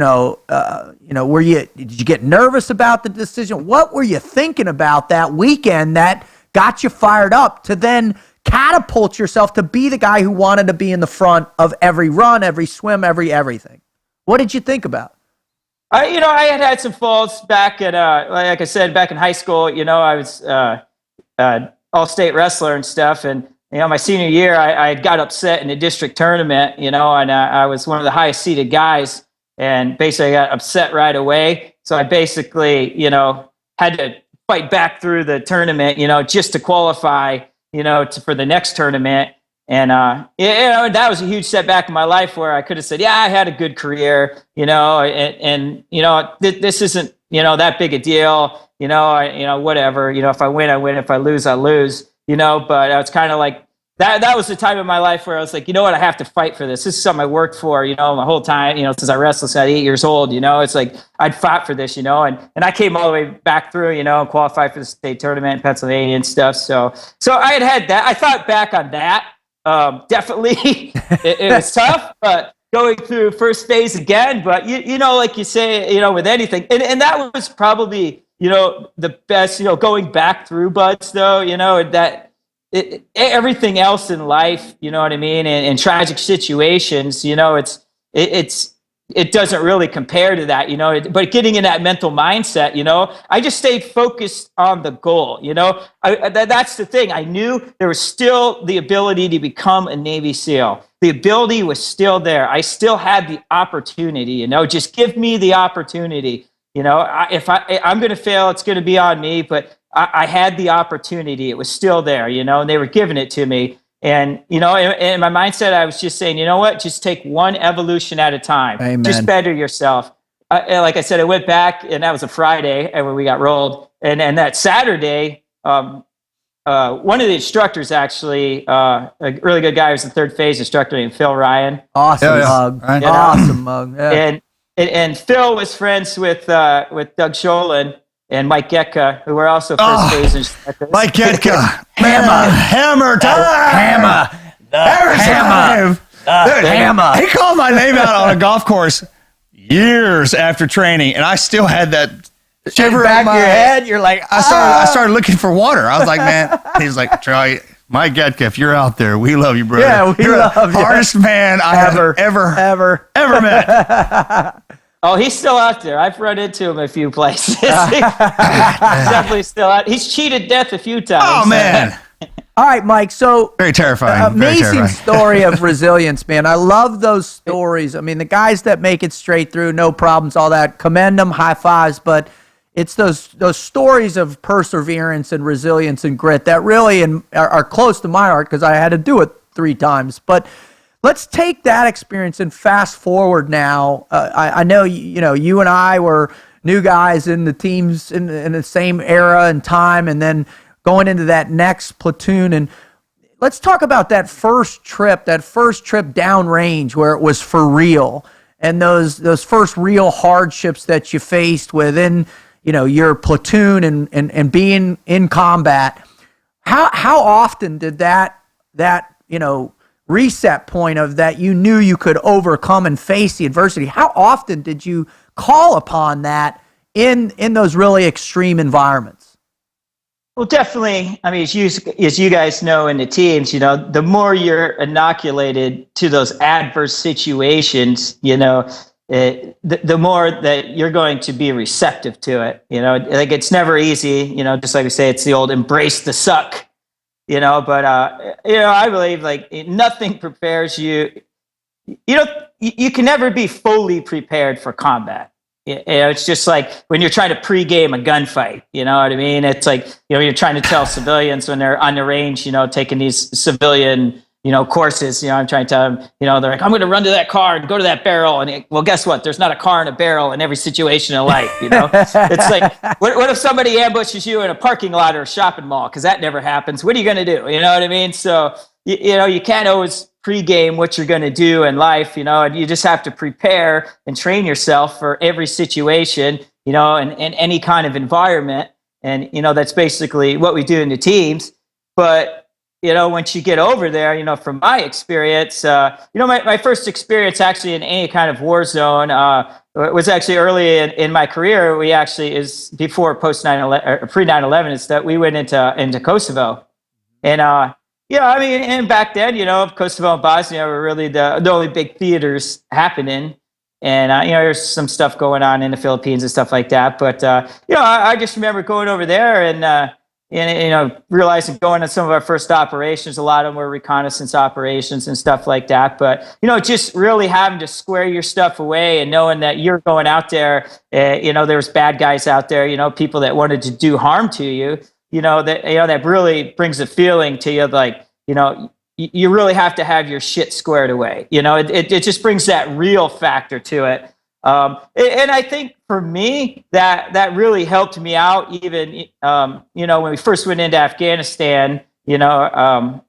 you get nervous about the decision? What were you thinking about that weekend that got you fired up to then catapult yourself to be the guy who wanted to be in the front of every run, every swim, everything? What did you think about? I had some falls back at, like I said, back in high school. I was all-state wrestler and stuff, and my senior year, I got upset in the district tournament, and I was one of the highest seeded guys, and basically I got upset right away. So I basically, had to fight back through the tournament, just to qualify, for the next tournament. And, that was a huge setback in my life where I could have said, yeah, I had a good career, this isn't, that big a deal, whatever, if I win, I win. If I lose, I lose, but it's kind of like that was the time in my life where I was like, I have to fight for this. This is something I worked for, my whole time, since I wrestled since I was 8 years old, it's like I'd fought for this, and I came all the way back through, and qualified for the state tournament in Pennsylvania and stuff. So I had that. I thought back on that. Definitely it was tough, but going through first phase again, but like you say, with anything, and that was probably, the best, going back through buds though, that everything else in life, you know what I mean? And tragic situations, it doesn't really compare to that, but getting in that mental mindset, I just stayed focused on the goal, that's the thing. I knew there was still the ability to become a Navy SEAL. The ability was still there. I still had the opportunity, just give me the opportunity, if I'm going to fail, it's going to be on me, but I had the opportunity. It was still there, and they were giving it to me. And, in my mindset, I was just saying, you know what, just take one evolution at a time. Amen. Just better yourself. Like I said, I went back, and that was a Friday when we got rolled. And that Saturday, one of the instructors, actually, a really good guy, was the third phase instructor named Phil Ryan. Awesome mug. Right. Awesome mug. Yeah. And Phil was friends with Doug Sholin and Mike Getka, who were also first phase instructors. Mike Getka. Hammer time. Hammer. Hammer. He called my name out on a golf course years after training, and I still had that shiver back in my your head. You're like, I started looking for water. I was like, man. He's like, Troy, Mike Getka, if you're out there, we love you, brother. Yeah, you're love the hardest man I have ever met. Oh, he's still out there. I've run into him a few places. He's definitely still out. He's cheated death a few times. Oh, man. All right, Mike. So very terrifying. Amazing story of resilience, man. I love those stories. I mean, the guys that make it straight through, no problems, all that. Commend them, high fives. But it's those stories of perseverance and resilience and grit that really are close to my heart because I had to do it 3 times. But let's take that experience and fast forward now. I know you and I were new guys in the teams in the same era and time, and then going into that next platoon. And let's talk about that first trip downrange where it was for real. and those first real hardships that you faced within, your platoon and being in combat. How often did that reset point of that you knew you could overcome and face the adversity? How often did you call upon that in those really extreme environments? Well, definitely. I mean, as you guys know in the teams, the more you're inoculated to those adverse situations, the more that you're going to be receptive to it. Like it's never easy. Just like we say, it's the old embrace the suck. But I believe like nothing prepares you. You can never be fully prepared for combat. It's just like when you're trying to pregame a gunfight, you know what I mean? It's like, you're trying to tell civilians when they're on the range, taking these civilian, courses, I'm trying to tell them, they're like, I'm going to run to that car and go to that barrel. And well, guess what? There's not a car and a barrel in every situation in life, It's like, what if somebody ambushes you in a parking lot or a shopping mall? Because that never happens. What are you going to do? You know what I mean? So, you can't always pregame what you're going to do in life, and you just have to prepare and train yourself for every situation, and any kind of environment. And, that's basically what we do in the teams. But, once you get over there, from my experience, my first experience actually in any kind of war zone was actually early in my career. We actually is before post 9/11 or pre 9/11 is that we went into Kosovo. And, and back then, Kosovo and Bosnia were really the only big theaters happening. And, there's some stuff going on in the Philippines and stuff like that. But, I just remember going over there and realizing going on some of our first operations, a lot of them were reconnaissance operations and stuff like that. But, just really having to square your stuff away and knowing that you're going out there, there's bad guys out there, people that wanted to do harm to you, that really brings a feeling to you like, you really have to have your shit squared away. It just brings that real factor to it. And I think for me, that really helped me out even, when we first went into Afghanistan, I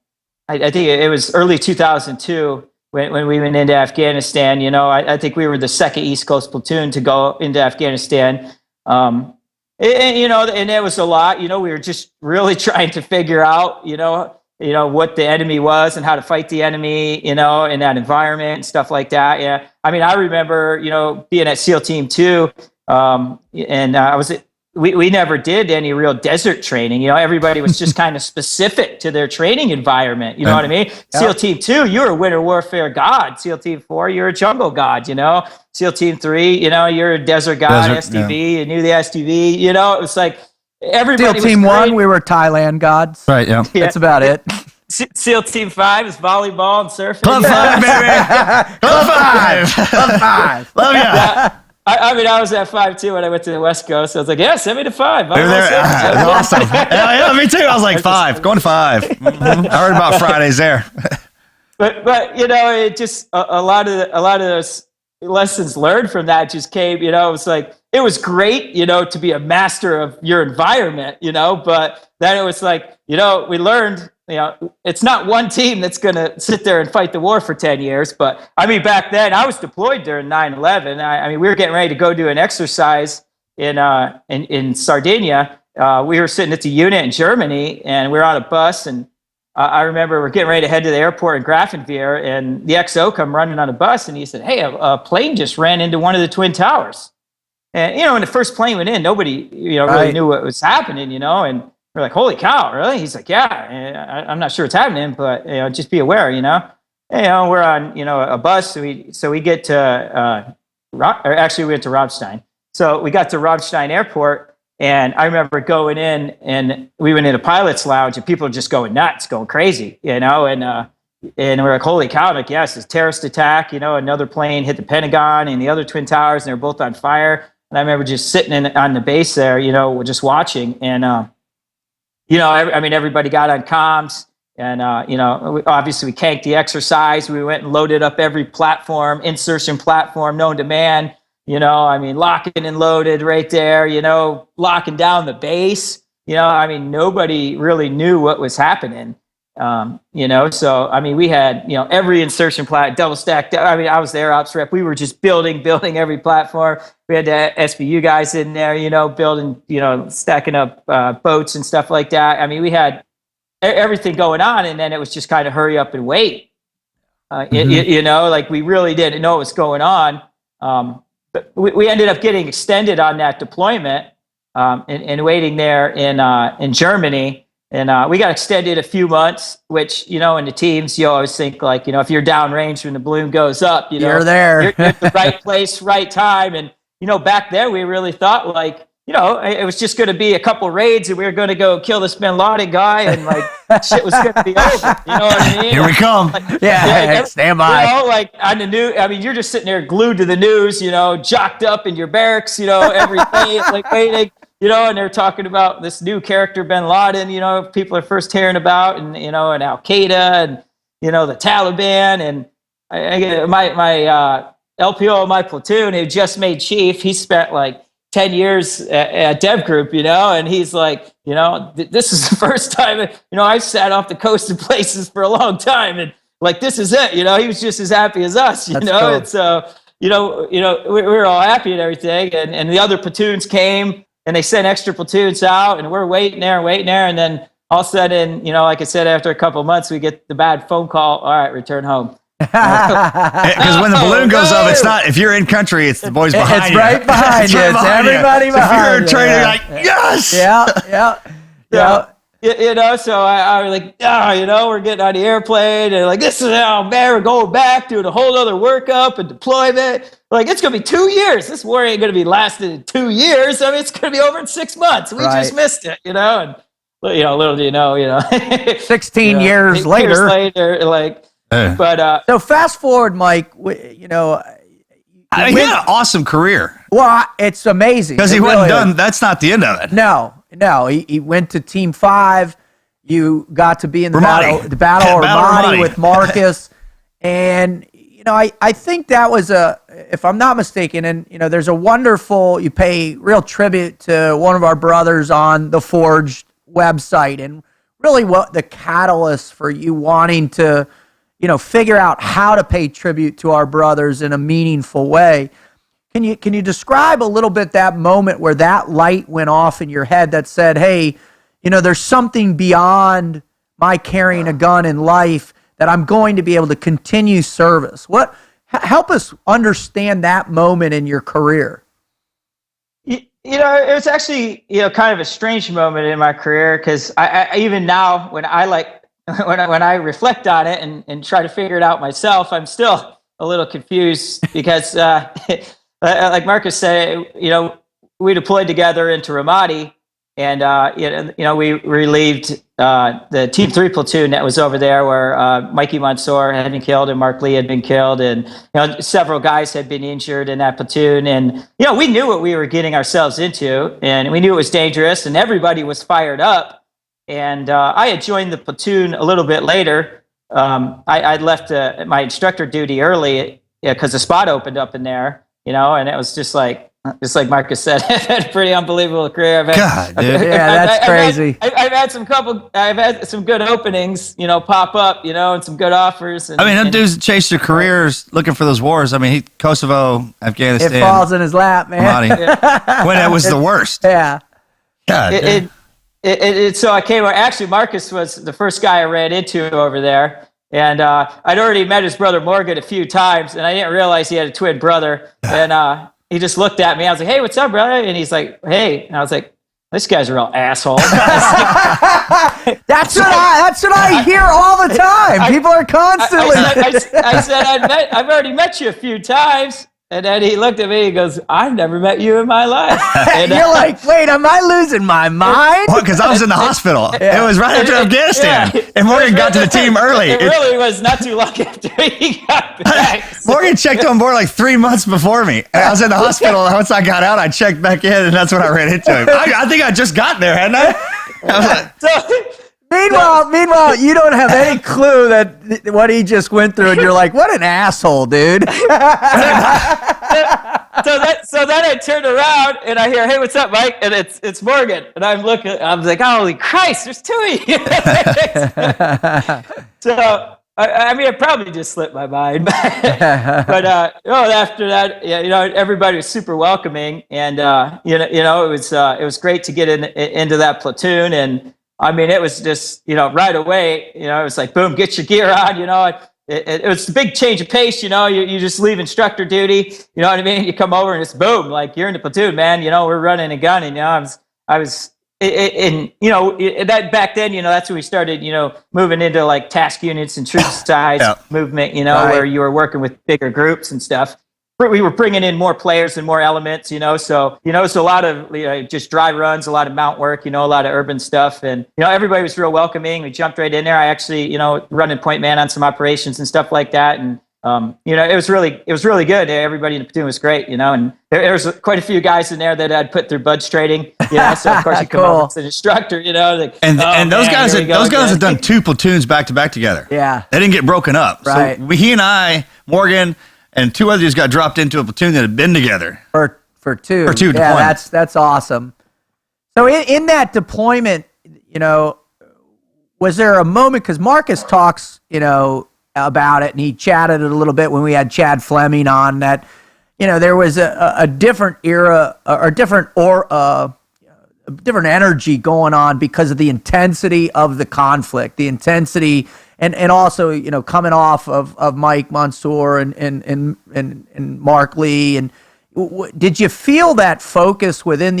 think it was early 2002 when we went into Afghanistan, I think we were the second East Coast platoon to go into Afghanistan. And it was a lot, we were just really trying to figure out, what the enemy was and how to fight the enemy, in that environment and stuff like that. Yeah. I mean, I remember, being at SEAL Team 2, and we never did any real desert training. Everybody was just kind of specific to their training environment. You know what I mean? Yeah. SEAL Team 2, you're a winter warfare god. SEAL Team 4, you're a jungle god, SEAL Team 3, you're a desert god, SDV, you knew the SDV, it was like, everybody. SEAL Team 1, we were Thailand gods. Right, yeah. That's about it. SEAL Team 5 is volleyball and surfing. Club 5, baby! Club 5! Club 5! Love ya! Yeah. I was at 5 too when I went to the West Coast. So I was like, yeah, send me to 5. Awesome. Yeah, me too. I was like 5, going to 5. Mm-hmm. I heard about Fridays there. But it just a lot of those lessons learned from that just came. It was like it was great, to be a master of your environment, But then it was like, we learned. It's not one team that's going to sit there and fight the war for 10 years. But I mean, back then I was deployed during 9/11. I mean, we were getting ready to go do an exercise in Sardinia. We were sitting at the unit in Germany and we were on a bus. And I remember we're getting ready to head to the airport in Grafenwehr and the XO come running on a bus. And he said, hey, a plane just ran into one of the Twin Towers. And, when the first plane went in, nobody, really knew what was happening, and we're like, holy cow, really? He's like, yeah, I'm not sure what's happening, but, just be aware, we're on, a bus. So we get to, actually we went to Ramstein. So we got to Ramstein Airport and I remember going in and we went into pilot's lounge and people were just going nuts, going crazy, and we're like, holy cow, like, yes, it's a terrorist attack, another plane hit the Pentagon and the other Twin Towers and they're both on fire. And I remember just sitting on the base there, just watching. And, everybody got on comms and, obviously we canked the exercise. We went and loaded up every platform, insertion platform known to man, locking and loaded right there, locking down the base. Nobody really knew what was happening. So, I mean, we had, every insertion plat, double stacked. I mean, I was their ops rep. We were just building every platform. We had the SBU guys in there, building, stacking up boats and stuff like that. I mean, we had everything going on, and then it was just kind of hurry up and wait. Like we really didn't know what was going on. But we ended up getting extended on that deployment and waiting there in Germany. And we got extended a few months, which, in the teams, you always think like, if you're downrange when the balloon goes up, you're there. You're at the right place, right time. And, back then we really thought like, it was just going to be a couple raids and we were going to go kill this Bin Laden guy and like shit was going to be over. You know what I mean? Here we come. Stand by. Like on the news, I mean, you're just sitting there glued to the news, jocked up in your barracks, every day, like waiting. And they're talking about this new character, Bin Laden, people are first hearing about, and, and Al Qaeda and, the Taliban. And my LPO of my platoon, who just made chief, he spent like 10 years at Dev Group, and he's like, this is the first time, I've sat off the coast of places for a long time. And like, this is it, he was just as happy as us, Cool. And so, we were all happy and everything. And the other platoons came. And they sent extra platoons out, and we're waiting there. And then all of a sudden, like I said, after a couple of months, we get the bad phone call. All right, return home. Because when the balloon goes up, it's not, if you're in country, it's the boys behind you. It's right behind you. It's everybody behind you. If you're in training, like, yes! Yeah. So I was like, we're getting on the airplane, and like, this is how, man, we're going back, doing a whole other workup and deployment. Like, it's going to be 2 years. This war ain't going to be lasting 2 years. I mean, it's going to be over in 6 months. We just missed it, and, little do you know, 16 years later. Years later, like, but. So fast forward, Mike, he had an awesome career. Well, it's amazing. Because he wasn't done. That's not the end of it. No. He went to Team 5. You got to be in the Ramadi. battle of Ramadi with Marcus. And, I think that was if I'm not mistaken, and, there's a wonderful, you pay real tribute to one of our brothers on the Forged website, and really what the catalyst for you wanting to, figure out how to pay tribute to our brothers in a meaningful way. Can you describe a little bit that moment where that light went off in your head that said, hey, there's something beyond my carrying a gun in life that I'm going to be able to continue service? Help us understand that moment in your career. It was actually, kind of a strange moment in my career, because I even now when I reflect on it and try to figure it out myself, I'm still a little confused because, like Marcus said, we deployed together into Ramadi, and we relieved the Team 3 platoon that was over there, where Mikey Mansour had been killed and Mark Lee had been killed, and several guys had been injured in that platoon. And we knew what we were getting ourselves into, and we knew it was dangerous, and everybody was fired up. And I had joined the platoon a little bit later. I'd left my instructor duty early because the spot opened up in there. And it was just like Marcus said, I've had a pretty unbelievable career. God, dude. That's crazy. I've had some good openings, pop up, and some good offers. Them dudes that chase their careers looking for those wars. I mean, Kosovo, Afghanistan. It falls in his lap, man. When it was the worst. Yeah. God. So I came. Actually, Marcus was the first guy I ran into over there. And I'd already met his brother Morgan a few times, and I didn't realize he had a twin brother. And he just looked at me. I was like, "Hey, what's up, brother?" And he's like, "Hey." And I was like, "This guy's a real asshole." That's what I hear all the time. People are constantly. I said, I've already met you a few times. And then he looked at me and goes, "I've never met you in my life." And you're like, "Wait, am I losing my mind?" Because I was in the hospital. It was right after Afghanistan. And Morgan got to the team early. It really was not too long after he got back. Morgan checked on board like 3 months before me. And I was in the hospital. And once I got out, I checked back in, and that's when I ran into him. I think I just got there, hadn't I? I was like, Meanwhile, you don't have any clue that what he just went through, and you're like, "What an asshole, dude!" So then I turned around and I hear, "Hey, what's up, Mike?" And it's Morgan. And I'm looking, I'm like, "Holy Christ, there's two of you." So, I mean, it probably just slipped my mind. But after that, everybody was super welcoming. And, it was great to get into that platoon. And I mean, it was just, right away, it was like, boom, get your gear on, It was a big change of pace, you just leave instructor duty, you know what I mean? You come over and it's boom, like you're in the platoon, man, we're running and gunning, that back then, that's when we started, moving into like task units and troop size movement, Right. where you were working with bigger groups and stuff. We were bringing in more players and more elements, so it's a lot of just dry runs, a lot of mount work, a lot of urban stuff. And, everybody was real welcoming. We jumped right in there. I actually, running point man on some operations and stuff like that. And, it was really good. Everybody in the platoon was great, and there was quite a few guys in there that had put their buds trading, so of course you come Cool. up as an instructor, like, and those guys have done 2 platoons back to back together. Yeah. They didn't get broken up. Right. So he and I, Morgan, and 2 others got dropped into a platoon that had been together. For 2. For 2 yeah, deployments. that's awesome. So in that deployment, was there a moment, because Marcus talks, about it, and he chatted it a little bit when we had Chad Fleming on, that, there was a different era or different energy going on because of the intensity of the conflict, the intensity, and also, coming off of Mike Mansour and Mark Lee. And did you feel that focus within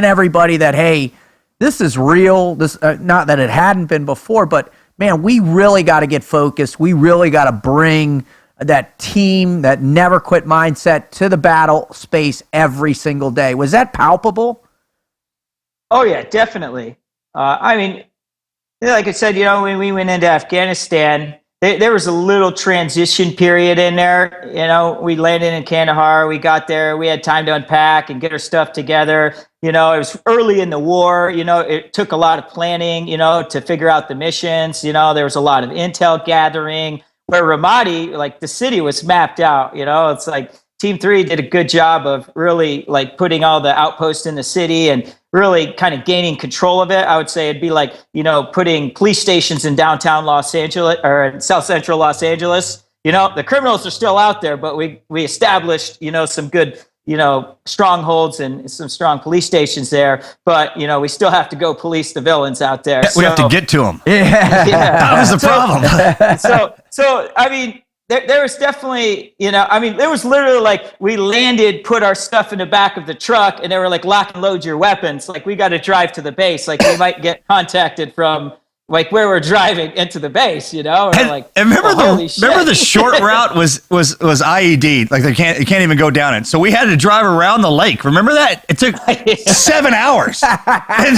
everybody that, hey, this is real? This not that it hadn't been before, but man, we really got to get focused. We really got to bring that team, that never quit mindset to the battle space every single day. Was that palpable? Oh yeah, definitely. I mean, like I said, when we went into Afghanistan, there was a little transition period in there. We landed in Kandahar. We got there. We had time to unpack and get our stuff together. It was early in the war. It took a lot of planning, to figure out the missions. There was a lot of intel gathering. Where Ramadi, like the city was mapped out. It's like Team 3 did a good job of really like putting all the outposts in the city and really kind of gaining control of it. I would say it'd be like, putting police stations in downtown Los Angeles or in South Central Los Angeles. The criminals are still out there, but we established, some good, strongholds and some strong police stations there. But, we still have to go police the villains out there. We have to get to them. Yeah. That was the problem. So, I mean, there was definitely, it was literally like we landed, put our stuff in the back of the truck, and they were like, lock and load your weapons. Like, we got to drive to the base. Like, we might get contacted from like where we're driving into the base, And remember the short route was IED. Like, you can't even go down it. So we had to drive around the lake. Remember that? It took 7 hours. That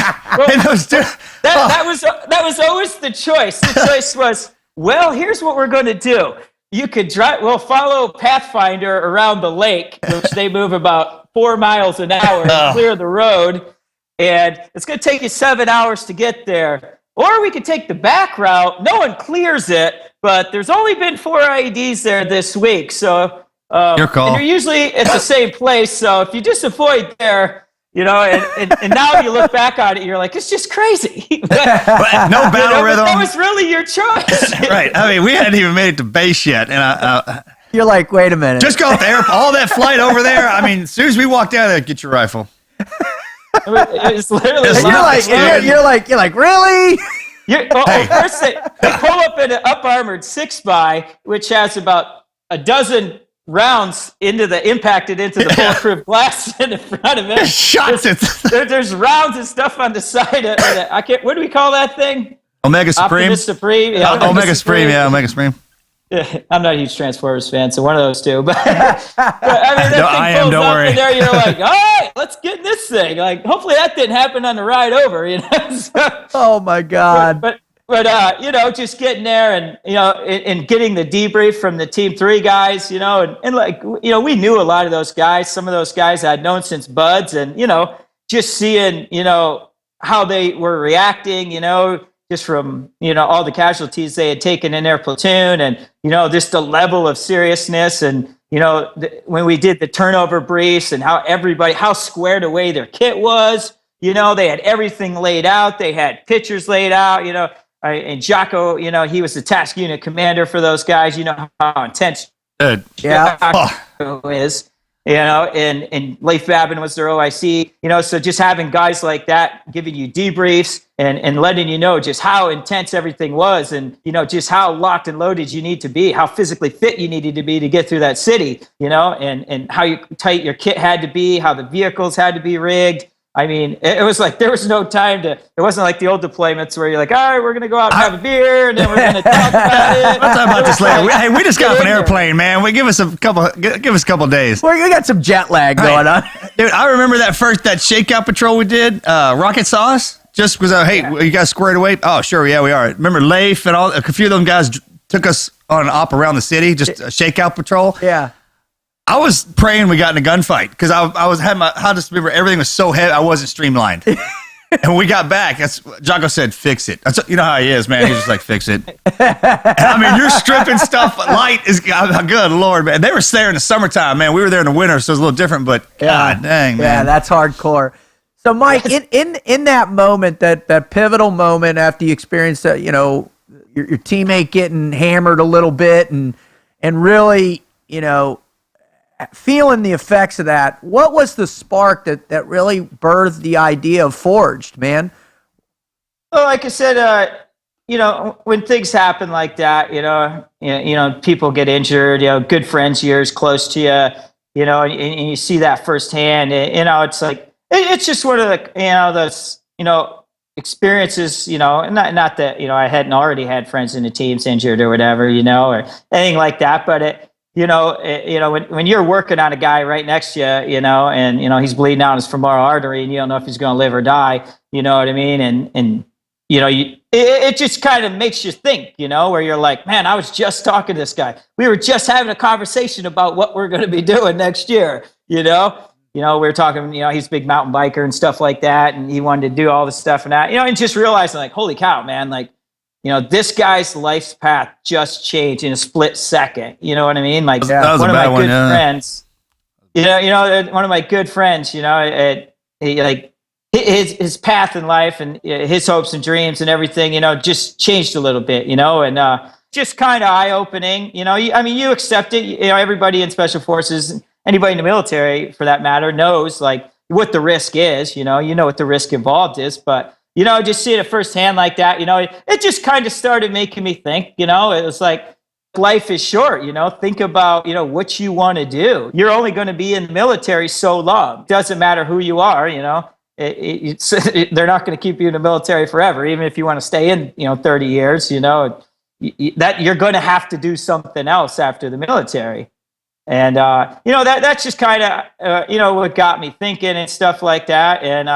was always the choice. The choice was, well, here's what we're going to do. You could follow Pathfinder around the lake, which they move about 4 miles an hour and clear the road. And it's going to take you 7 hours to get there. Or we could take the back route. No one clears it, but there's only been 4 IEDs there this week. So your call. And you're usually at the same place. So if you just avoid there, and now you look back on it, you're like, it's just crazy. No battle rhythm. That was really your choice. Right. I mean, we hadn't even made it to base yet. And You're like, wait a minute. just go there. All that flight over there. I mean, as soon as we walked down there, get your rifle. It's literally. You're like, really? First they pull up in an up armored 6x, which has about a dozen rounds impacted into the bulletproof glass in the front of it. Shots it. There's rounds and stuff on the side of it. I can't. What do we call that thing? Omega Supreme. Optimus Supreme. Yeah, Omega Supreme. Yeah, Omega Supreme. Yeah, I'm not a huge Transformers fan, so one of those two. But I mean, that thing pulls don't up worry. in there. You're like, all right, let's get in this thing. Like, hopefully that didn't happen on the ride over. So, Oh my God. But just getting there and and getting the debrief from the Team 3 guys. And like we knew a lot of those guys. Some of those guys I'd known since buds, and just seeing how they were reacting. Just from all the casualties they had taken in their platoon, and just the level of seriousness and when we did the turnover briefs and how squared away their kit was, they had everything laid out. They had pictures laid out, and Jocko, he was the task unit commander for those guys. You know how intense Jocko is, and Leif Babin was their OIC, so just having guys like that giving you debriefs and letting you know just how intense everything was, and, just how locked and loaded you need to be, how physically fit you needed to be to get through that city, and how tight your kit had to be, how the vehicles had to be rigged. I mean, it was like there was no time it wasn't like the old deployments where you're like, all right, we're going to go out and have a beer and then we're going to talk about it. We'll talk about this later. We just got off an airplane, man. Give us a couple days. Well, you got some jet lag going on. Dude, I remember that shakeout patrol we did, Rocket Sauce, just because, you guys squared away? Oh, sure, yeah, we are. Remember Leif and a few of them guys took us on an op around the city, just a shakeout patrol? Yeah. I was praying we got in a gunfight because I just remember everything was so heavy I wasn't streamlined. And when we got back, Jocko said, "Fix it." You know how he is, man. He's just like, "Fix it." And, you're stripping stuff light is good, Lord, man. They were there in the summertime, man. We were there in the winter, so it was a little different. But God dang, man. Yeah, that's hardcore. So, Mike, in that moment, that pivotal moment after you experienced that, your teammate getting hammered a little bit, and really, feeling the effects of that, what was the spark that really birthed the idea of Forged, man? Well, like I said, when things happen like that, people get injured, good friends of yours close to you, and you see that firsthand, it's like, it's just one of the, those, experiences, not that, I hadn't already had friends in the teams injured or whatever, or anything like that, but when you're working on a guy right next to you, and he's bleeding out his femoral artery, and you don't know if he's going to live or die, you know what I mean? And it just kind of makes you think, where you're like, man, I was just talking to this guy. We were just having a conversation about what we're going to be doing next year, we were talking, he's a big mountain biker and stuff like that, and he wanted to do all this stuff and that, and just realizing, like, holy cow, man, like, this guy's life's path just changed in a split second. You know what I mean? Like, that was one a of my bad one, good friends, one of my good friends, his path in life and his hopes and dreams and everything, just changed a little bit, and just kind of eye-opening. You accept it. Everybody in Special Forces, anybody in the military for that matter, knows like what the risk is. You know what the risk involved is, but just seeing it firsthand like that, it just kind of started making me think, it was like, life is short, think about, what you want to do. You're only going to be in the military so long. Doesn't matter who you are, they're not going to keep you in the military forever. Even if you want to stay in, 30 years, that you're going to have to do something else after the military. And, that's just kind of, what got me thinking and stuff like that. And,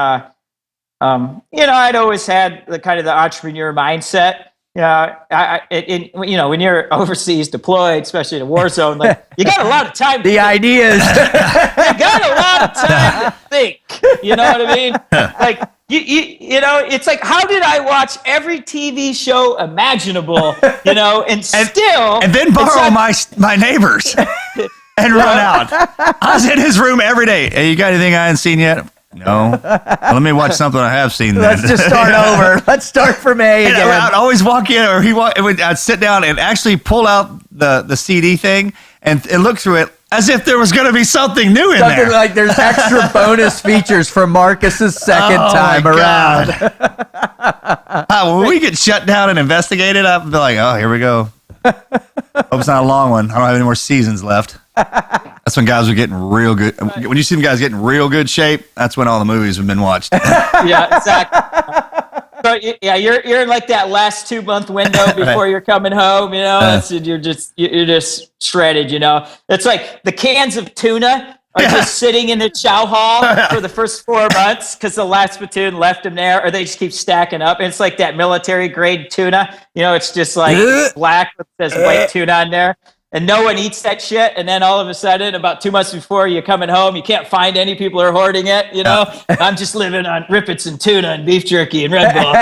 I'd always had the kind of the entrepreneur mindset. When you're overseas deployed, especially in a war zone, like you got a lot of time. The ideas. You got a lot of time to think. You know what I mean? Like it's like, how did I watch every TV show imaginable? And then borrow my neighbors and run out. I was in his room every day. Hey, you got anything I haven't seen yet? No. Let me watch something I have seen. Let's just start over. Let's start from A again. I'd always walk in, or I'd sit down and actually pull out the CD thing and look through it as if there was going to be something new in there. Like there's extra bonus features for Marcus's second time around. When we get shut down and investigated, I'd be like, oh, here we go. Hope it's not a long one. I don't have any more seasons left. That's when guys are getting real good. When you see them guys getting real good shape, that's when all the movies have been watched. Yeah, exactly. So yeah, you're in like that last 2-month window before you're coming home. You're just shredded. It's like the cans of tuna are just sitting in the chow hall for the first 4 months because the last platoon left them there, or they just keep stacking up. And it's like that military grade tuna. It's just like black with this white tuna on there. And no one eats that shit. And then all of a sudden, about 2 months before you're coming home, you can't find any people who are hoarding it. I'm just living on Rippets and tuna and beef jerky and Red Bull.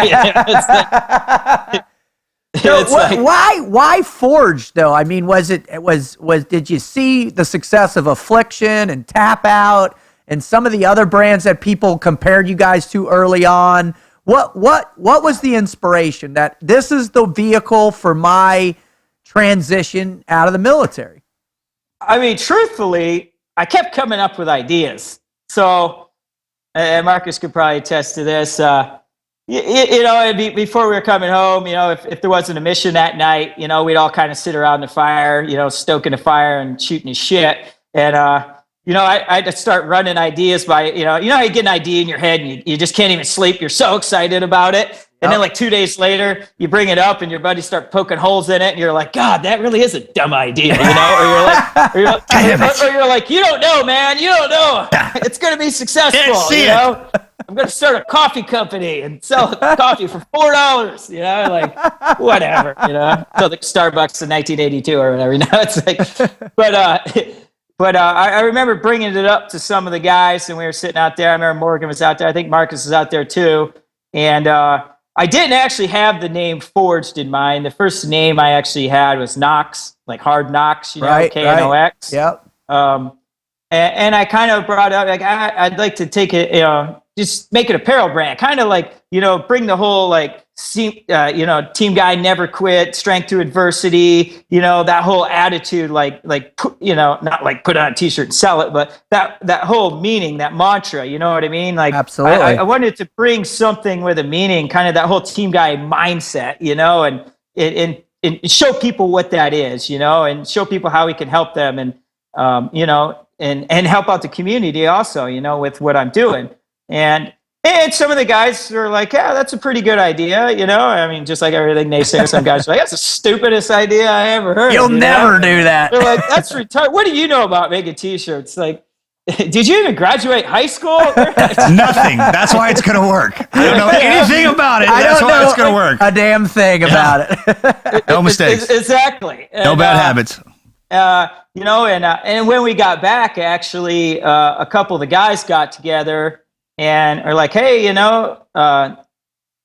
So why Forged though? I mean, did you see the success of Affliction and Tap Out and some of the other brands that people compared you guys to early on? What was the inspiration that this is the vehicle for my transition out of the military? I mean, truthfully, I kept coming up with ideas. So, and Marcus could probably attest to this. Before we were coming home, if there wasn't a mission that night, we'd all kind of sit around the fire, stoking the fire and shooting the shit. And, I'd start running ideas by, how you get an idea in your head and you just can't even sleep. You're so excited about it. And then like 2 days later, you bring it up and your buddies start poking holes in it. And you're like, God, that really is a dumb idea, Or you're like, you don't know, man. You don't know. It's going to be successful, I'm going to start a coffee company and sell coffee for $4, like whatever, So the Starbucks in 1982 or whatever, it's like, but I remember bringing it up to some of the guys and we were sitting out there. I remember Morgan was out there. I think Marcus was out there too. And I didn't actually have the name Forged in mind. The first name I actually had was Knox, like Hard Knocks, right, Knox. Yep. And I kind of brought up, like, I'd like to take it, just make it apparel brand, kind of like, bring the whole like, team guy never quit, strength through adversity, that whole attitude, not like put on a t-shirt and sell it, but that whole meaning, that mantra, you know what I mean? Like, absolutely. I wanted to bring something with a meaning, kind of that whole team guy mindset, and show people what that is, and show people how we can help them and, and help out the community also, with what I'm doing. And some of the guys are like, yeah, that's a pretty good idea, I mean, just like everything naysayers, some guys are like, that's the stupidest idea I ever heard. You'll never do that. They're like, that's retarded. What do you know about making t-shirts? Like, did you even graduate high school? Nothing. That's why it's going to work. I don't know anything about it. That's why it's going to work. A damn thing about it. No mistakes. Exactly. No bad habits. And when we got back, actually, a couple of the guys got together and are like, hey,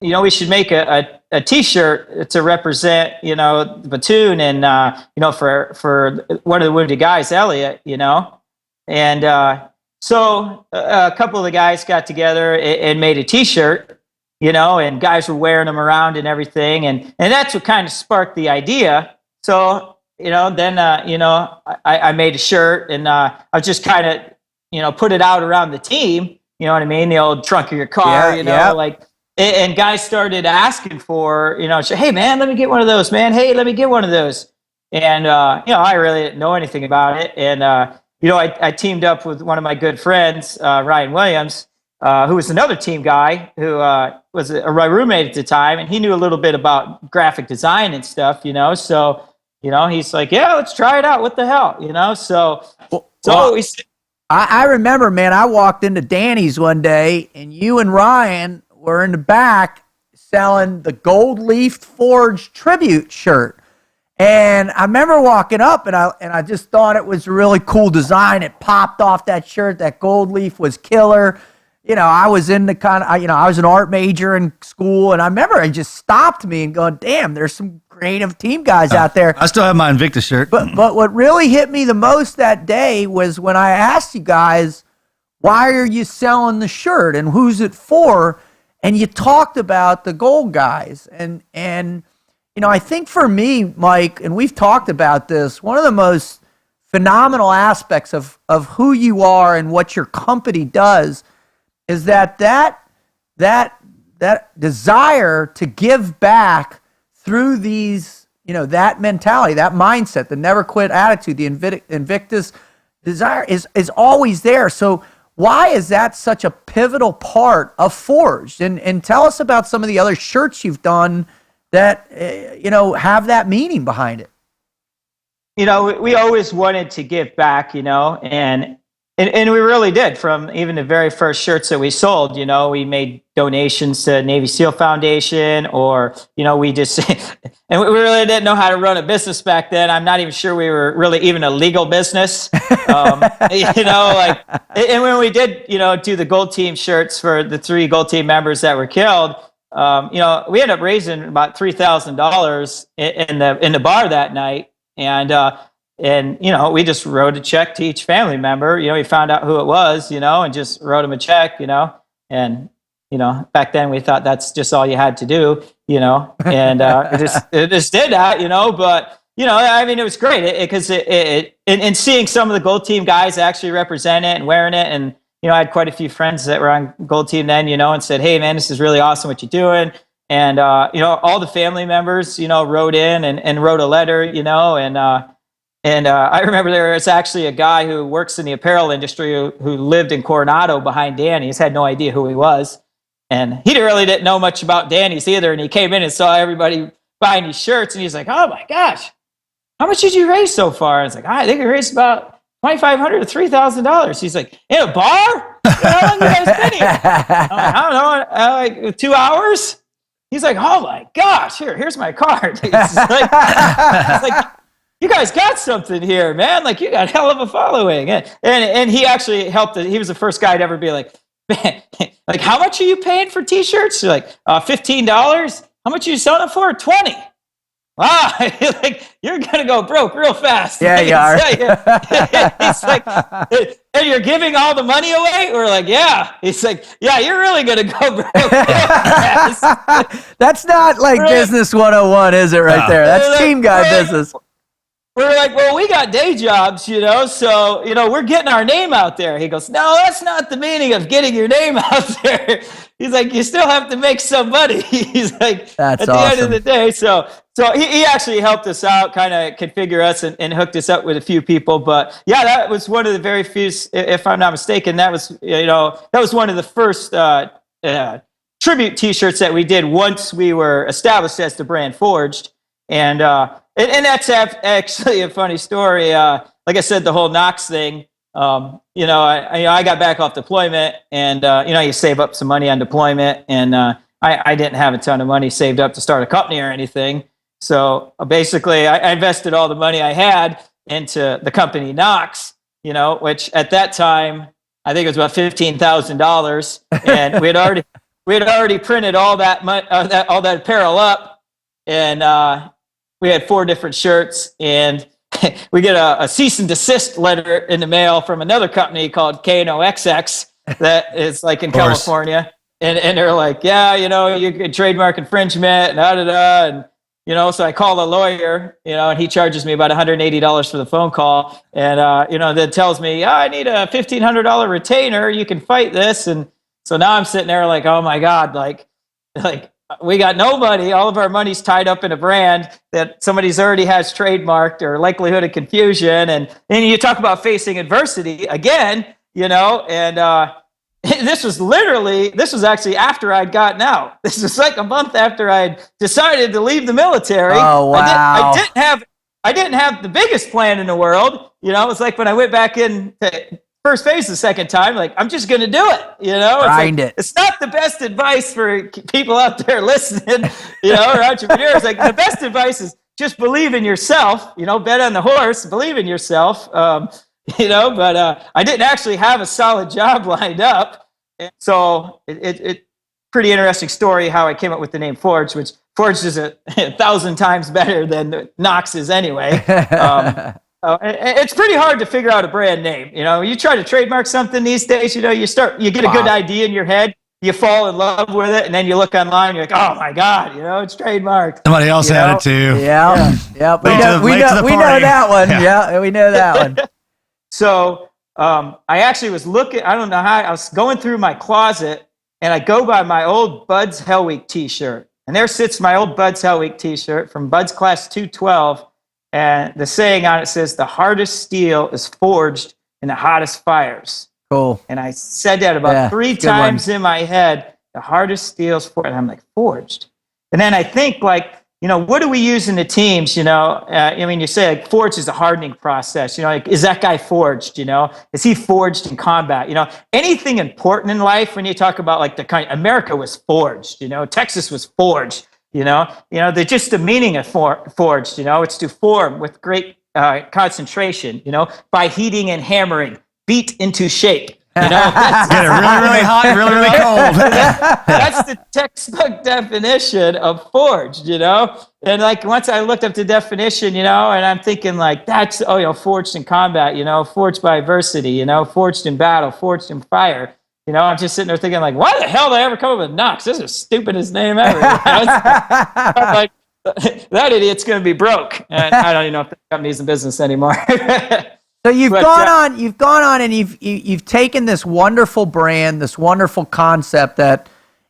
we should make a t-shirt to represent, the platoon and, for one of the wounded guys, Elliot, and so a couple of the guys got together and made a t-shirt, and guys were wearing them around and everything. And that's what kind of sparked the idea. So, then, I made a shirt and I just kind of, put it out around the team. You know what I mean? The old trunk of your car, and guys started asking for, hey man, let me get one of those, man. Hey, let me get one of those. And, I really didn't know anything about it. And, I teamed up with one of my good friends, Ryan Williams, who was another team guy who was a roommate at the time. And he knew a little bit about graphic design and stuff, so, he's like, yeah, let's try it out. What the hell, so we I remember, man, I walked into Danny's one day and you and Ryan were in the back selling the gold leafed Forged tribute shirt. And I remember walking up and I just thought it was a really cool design. It popped off that shirt. That gold leaf was killer. I was in the I was an art major in school and I remember it just stopped me and going, damn, there's some creative team guys out there. I still have my Invictus shirt. But what really hit me the most that day was when I asked you guys, why are you selling the shirt and who's it for? And you talked about the gold guys. And I think for me, Mike, and we've talked about this, one of the most phenomenal aspects of who you are and what your company does is that desire to give back through these, that mentality, that mindset, the never quit attitude, the Invictus desire is always there. So why is that such a pivotal part of Forged? And tell us about some of the other shirts you've done that, have that meaning behind it. We always wanted to give back, and we really did. From even the very first shirts that we sold, we made donations to Navy SEAL Foundation, or, we just, and we really didn't know how to run a business back then. I'm not even sure we were really even a legal business. And when we did, do the gold team shirts for the 3 gold team members that were killed, we ended up raising about $3,000 in the bar that night. And we just wrote a check to each family member. We found out who it was, and just wrote them a check, and, back then we thought that's just all you had to do, and it just did that, but, it was great because and seeing some of the Gold Team guys actually represent it and wearing it. And, I had quite a few friends that were on Gold Team then, and said, hey, man, this is really awesome what you're doing. And, all the family members, wrote in and wrote a letter, and I remember there was actually a guy who works in the apparel industry who lived in Coronado behind Danny's, had no idea who he was. And he really didn't know much about Danny's either. And he came in and saw everybody buying these shirts. And he's like, oh, my gosh, how much did you raise so far? And it's like, I think we raised about $2,500 to $3,000. He's like, in a bar? How long you guys been here? I'm like, I don't know, 2 hours? He's like, oh, my gosh, here's my card. He's like, you guys got something here, man. Like, you got a hell of a following. And he actually helped. He was the first guy to ever be like, man, like, how much are you paying for T-shirts? You're like, $15. How much are you selling it for? $20. Wow, like, you're gonna go broke real fast. Yeah, you are. He's like, and you're giving all the money away? We're like, yeah. He's like, yeah, you're really gonna go broke real fast. That's not like business 101, is it? Right there. That's team guy business. We're like, well, we got day jobs, so, we're getting our name out there. He goes, no, that's not the meaning of getting your name out there. He's like, you still have to make some money. He's like, that's at the end of the day. So he actually helped us out, kind of configure us and hooked us up with a few people. But yeah, that was one of the very few, if I'm not mistaken, that was, that was one of the first tribute T-shirts that we did once we were established as the brand Forged. And that's actually a funny story. Like I said, the whole Knox thing, I got back off deployment and, you save up some money on deployment. And I didn't have a ton of money saved up to start a company or anything. So basically, I invested all the money I had into the company Knox, which at that time, I think it was about $15,000. And we had already printed all that apparel up. And we had 4 different shirts, and we get a cease and desist letter in the mail from another company called KNOXX that is like in California. And they're like, yeah, you could trademark infringement, and so I call a lawyer, and he charges me about $180 for the phone call. And, then tells me, I need a $1,500 retainer. You can fight this. And so now I'm sitting there like, oh my God, like, we got no money. All of our money's tied up in a brand that somebody's already has trademarked, or likelihood of confusion. And you talk about facing adversity again, and this was actually after I'd gotten out. This was like a month after I'd decided to leave the military. Oh, wow. I didn't have the biggest plan in the world. It was like when I went back in to first phase the second time, like, I'm just going to do it, It's not the best advice for people out there listening, or entrepreneurs. Like, the best advice is just believe in yourself, bet on the horse, believe in yourself, but I didn't actually have a solid job lined up. So it pretty interesting story how I came up with the name Forged, which Forged is 1,000 times better than Knox is anyway. It's pretty hard to figure out a brand name. You try to trademark something these days, you get a good idea in your head, you fall in love with it, and then you look online, you're like, oh my God, it's trademarked. Somebody else had it too. Yeah. We know that one. Yeah, we know that one. So I actually was looking, I don't know how, I was going through my closet, and I go by my old Bud's Hell Week t-shirt. And there sits my old Bud's Hell Week t-shirt from Bud's Class 212. And the saying on it says, the hardest steel is forged in the hottest fires. Cool. And I said that about 3 times in my head. The hardest steel is forged. And I'm like, forged. And then I think, like, what do we use in the teams? You say, like, forged is a hardening process. Like, is that guy forged? Is he forged in combat? Anything important in life when you talk about, like, America was forged. Texas was forged. Just the meaning of forged, it's to form with great concentration, by heating and hammering, beat into shape. Get it really, really hot, and really, really cold. That's the textbook definition of forged, And like once I looked up the definition, and I'm thinking like that's forged in combat, forged by adversity, forged in battle, forged in fire. I'm just sitting there thinking like, why the hell did I ever come up with Knox? This is the stupidest name ever. I'm like, that idiot's going to be broke. And I don't even know if the company's in business anymore. So you've gone on, and you've taken this wonderful brand, this wonderful concept that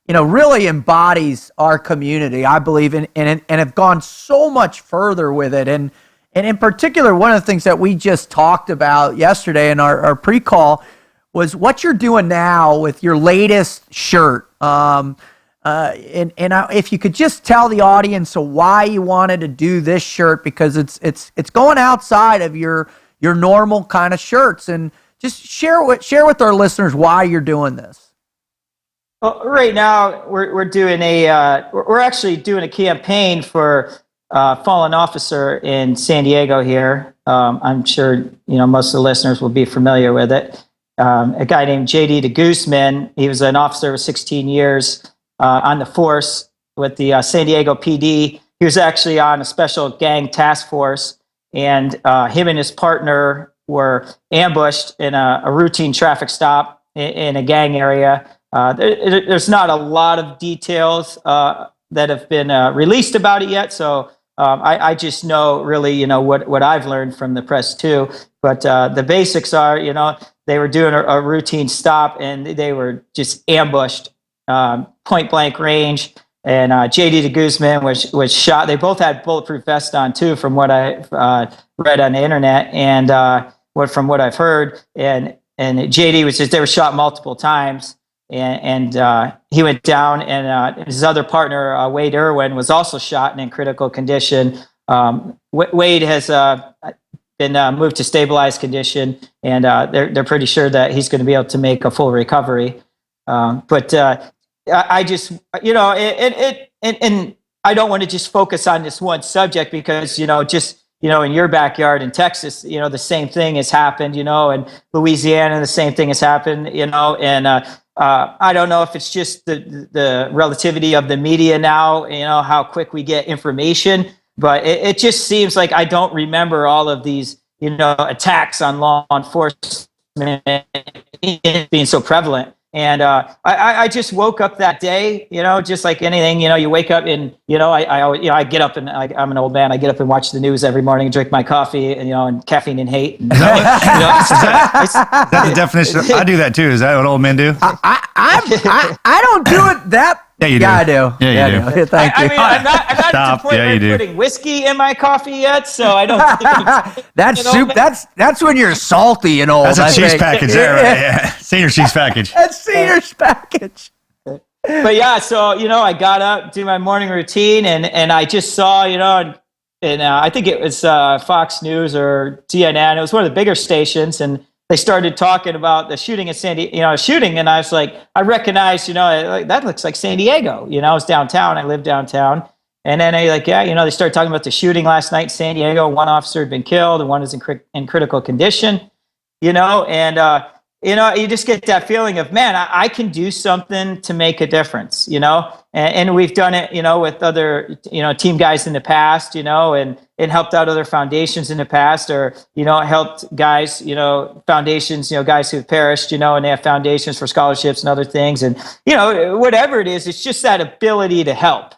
really embodies our community, I believe, and have gone so much further with it. And in particular, one of the things that we just talked about yesterday in our pre-call was what you're doing now with your latest shirt. If you could just tell the audience why you wanted to do this shirt, because it's going outside of your normal kind of shirts, and just share with our listeners why you're doing this. Well, right now we're doing we're actually doing a campaign for fallen officer in San Diego here. I'm sure most of the listeners will be familiar with it. A guy named JD de Guzman. He was an officer for 16 years on the force with the San Diego PD. He was actually on a special gang task force. And him and his partner were ambushed in a routine traffic stop in a gang area. There's not a lot of details that have been released about it yet, so I just know really, what I've learned from the press too. But the basics are, they were doing a routine stop and they were just ambushed, point blank range. And JD de Guzman was shot. They both had bulletproof vests on too, from what I read on the internet and from what I've heard. And JD they were shot multiple times, and he went down. And his other partner, Wade Irwin, was also shot and in critical condition. Wade has been moved to stabilized condition, and they're pretty sure that he's going to be able to make a full recovery. But I just, and I don't want to just focus on this one subject because, in your backyard in Texas, the same thing has happened, in Louisiana, the same thing has happened, and I don't know if it's just the relativity of the media now, how quick we get information, but it just seems like I don't remember all of these, attacks on law enforcement being so prevalent. And I just woke up that day, just like anything, you wake up and, I get up and I'm an old man. I get up and watch the news every morning and drink my coffee and caffeine and hate. And, is that the definition? I do that too. Is that what old men do? I don't do it that. Yeah, you do. Yeah, I do. Yeah, you do. Thank you. I mean, I'm not to the point where I'm putting whiskey in my coffee yet, so I don't think that's soup. That's when you're salty and old. That's a cheese package there, right? Yeah. Senior cheese package. That's senior's package. But yeah, so I got up, do my morning routine, and I just saw, and I think it was Fox News or CNN. It was one of the bigger stations, and they started talking about the shooting in San Diego, and I was like, I recognized, that looks like San Diego. I was downtown. I live downtown. And then they they started talking about the shooting last night in San Diego. One officer had been killed and one is in critical condition, and you just get that feeling of, man, I can do something to make a difference, and we've done it, with other, team guys in the past, and helped out other foundations in the past, or, helped guys, foundations, guys who've perished, and they have foundations for scholarships and other things. And, whatever it is, it's just that ability to help,